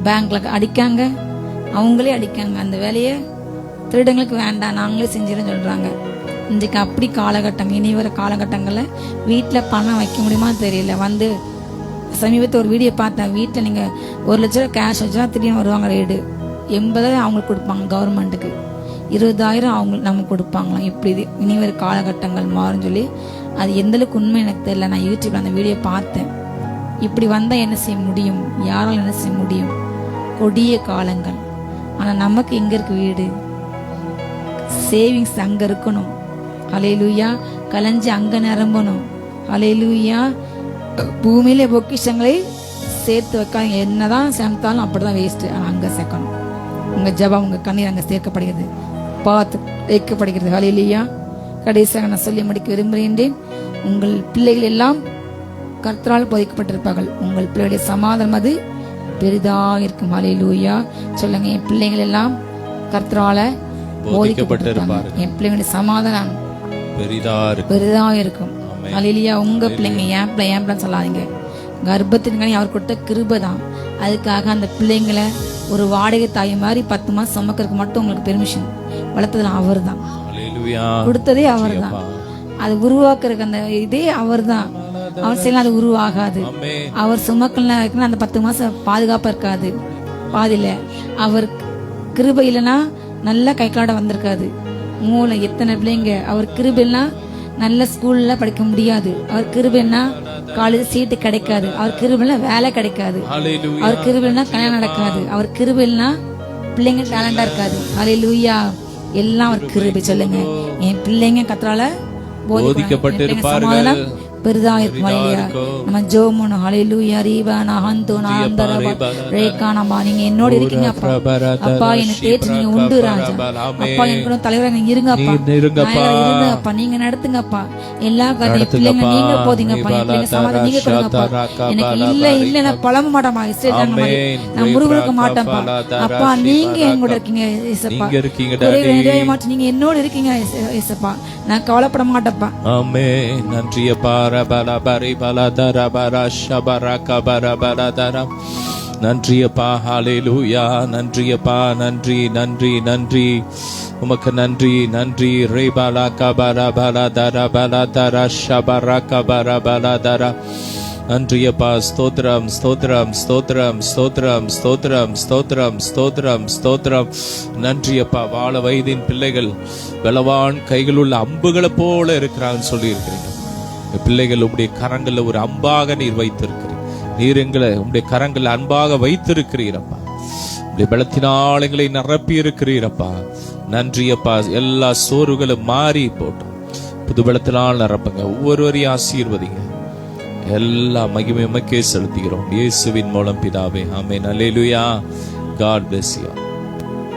பேங்க்ல அடிக்காங்க, அவங்களே அடிக்காங்க. அந்த வேலையை திருடங்களுக்கு வேண்டாம், நாங்களே செஞ்சிடும் சொல்றாங்க. இன்றைக்கு அப்படி காலகட்டம். இனி வர காலகட்டங்கள்ல வீட்டுல பணம் வைக்க முடியுமா தெரியல. வந்து சமீபத்தில் ஒரு வீடியோ பார்த்தேன். வீட்டில் நீங்க 1 லட்ச ரூபா கேஷ் வச்சா திடீர்னு வருவாங்க ரேடு. 80,000 அவங்களுக்கு கொடுப்பாங்க கவர்மெண்ட்டுக்கு, 20,000 அவங்க நமக்கு கொடுப்பாங்களாம். இப்படி இனி வர காலகட்டங்கள் மாறும் சொல்லி அது எந்த அளவுக்கு உண்மை எனக்கு தெரியல. நான் யூடியூப்ல அந்த வீடியோ பார்த்தேன். இப்படி வந்தா என்ன செய்ய முடியும்? யாரால் என்ன செய்ய முடியும்? கொடிய காலங்கள். ஆனா நமக்கு எங்க இருக்கு வீடு? சேவிங்ஸ் அங்க இருக்கணும். ஹல்லேலூயா. கலஞ்சி அங்க நிரம்பணும். ஹல்லேலூயா. பூமியில பொக்கிஷங்களை சேர்த்து வைக்காங்க. என்னதான் சேர்த்தாலும் அப்படிதான் வேஸ்ட். அங்க சேர்க்கணும். உங்க ஜெபம், உங்க கண்ணீர் அங்க சேர்க்கப்படுகிறது, பார்த்து வைக்கப்படுகிறது. ஹல்லேலூயா. கடைசியாக நான் சொல்லி முடிக்க விரும்புகின்றேன். உங்கள் பிள்ளைகள் எல்லாம் கர்த்தரால் போதிக்கப்பட்டிருப்பார்கள். உங்கள் பிள்ளைகளுடைய சமாதானம் அது பெரிதாக இருக்கும். ஹல்லேலூயா. சொல்லுங்க, என் பிள்ளைகள் எல்லாம் கர்த்தரால போதிக்கப்பட்டிருப்பார்கள். என் பிள்ளைங்களுடைய சமாதானம் பெரிதா இருக்கும். ஹல்லேலூயா. உங்க பிள்ளைங்க என் பிள்ளைன்னு சொல்லாதீங்க. கர்ப்பத்தின் கனி அவர் கொடுத்த கிருபை தான். அதுக்காக அந்த பிள்ளைங்களை ஒரு வாடகை தாய் மாதிரி 10 மாசம் சுமக்கிறதுக்கு மட்டும் உங்களுக்கு பெர்மிஷன் வளர்த்ததுல அவர் தான், கொடுத்ததே அவர் தான். அது உருவாக்குறதுக்கு அந்த இதே அவர் தான். அவர் செய்யலாம், அது உருவாகாது. அவர் சுமக்கலாம் அந்த 10 மாசம் பாதுகாப்பா இருக்காது. பாதியில அவர் கிருபை இல்லைன்னா நல்லா கை காட வந்திருக்காது. மூலம் எத்தனை பிள்ளைங்க அவர் கிருபைன்னா நல்ல ஸ்கூல்ல படிக்க முடியாது. அவர் கிருபைன்னா காலேஜ் சீட்டு கிடைக்காது. அவர் கிருபைனா வேலை கிடைக்காது. அவர் கிருபைனா கல்யாணம் நடக்காது. அவர் கிருபைனா பிள்ளைங்க டேலண்டா இருக்காது. ஹல்லேலூயா. எல்லாம் அவர் கிருபை. சொல்லுங்க, என் பிள்ளைங்க கர்த்தரால போதிக்கப்பட்டிருப்பார்கள், பெரிதா இருக்கும். ஹல்லேலூயா. நம்ம ஜோமோனோ ஹல்லேலூயா. ரீவானா ஹந்தோனா அந்தரபா ரேகானமா. நீங்க என்னோட இருக்கீங்க அப்பா. அப்பா என்னை தேற்று நீங்க உண்டு ராஜா. அப்பா எனக்கு தலைவரா நீங்க இருங்க அப்பா. இருங்க அப்பா, நீங்க நடத்துங்கப்பா. எல்லா காரியம் பிள்ளைங்க நீங்க போதீங்கப்பா. என் பிள்ளைங்க சமாதானம் நீங்க கொடுங்கப்பா. எனக்கு இல்ல நான் பழம மாட்டேன்ப்பா. நான் முருகனுக்கு மாட்டேன்ப்பா. அப்பா நீங்க எங்கூட இருக்கீங்க ஏசப்பா. மாட்டேன், நீங்க என்னோட இருக்கீங்க ஏசப்பா. நான் கவலைப்பட மாட்டேன்ப்பா. ஆமென். நன்றி அப்பா. நன்றி அப்பா. ஹல்லேலூயா. நன்றி அப்பா. நன்றி நன்றி நன்றி உமக்கு நன்றி நன்றி. ரேபாலா கபரா பலா தரா பலா தரா ஷபரா கபரா பலா தரா. நன்றி அப்பா. ஸ்தோத்திரம் ஸ்தோத்திரம் ஸ்தோத்திரம் ஸ்தோத்திரம் ஸ்தோத்திரம் ஸ்தோத்திரம் ஸ்தோத்திரம் ஸ்தோத்திரம். நன்றி அப்பா. வாழ வயதின் பிள்ளைகள் பலவான் கைகள் உள்ள அம்புகளை போல இருக்கிறாங்கன்னு சொல்லி இருக்கிறீங்க. பிள்ளைகள் உம்முடைய கரங்கள்ல ஒரு அம்பாக நீர் வைத்திருக்கிறீர். நீர் எங்களை உம்முடைய கரங்கள்ல அன்பாக வைத்திருக்கிறீரப்பா. உம்முடைய பலத்தினால் எங்களை நிரப்பி இருக்கிறீரப்பா. நன்றி அப்பா. எல்லா சோர்வுகளும் மாறி போட்டோம். புது பலத்தினால் நிரப்புங்க. ஒவ்வொருவரையும் ஆசீர்வதிங்க. எல்லா மகிமை உமக்கே செலுத்துகிறோம் இயேசுவின் மூலம் பிதாவே. ஆமென். அல்லேலூயா. God bless you.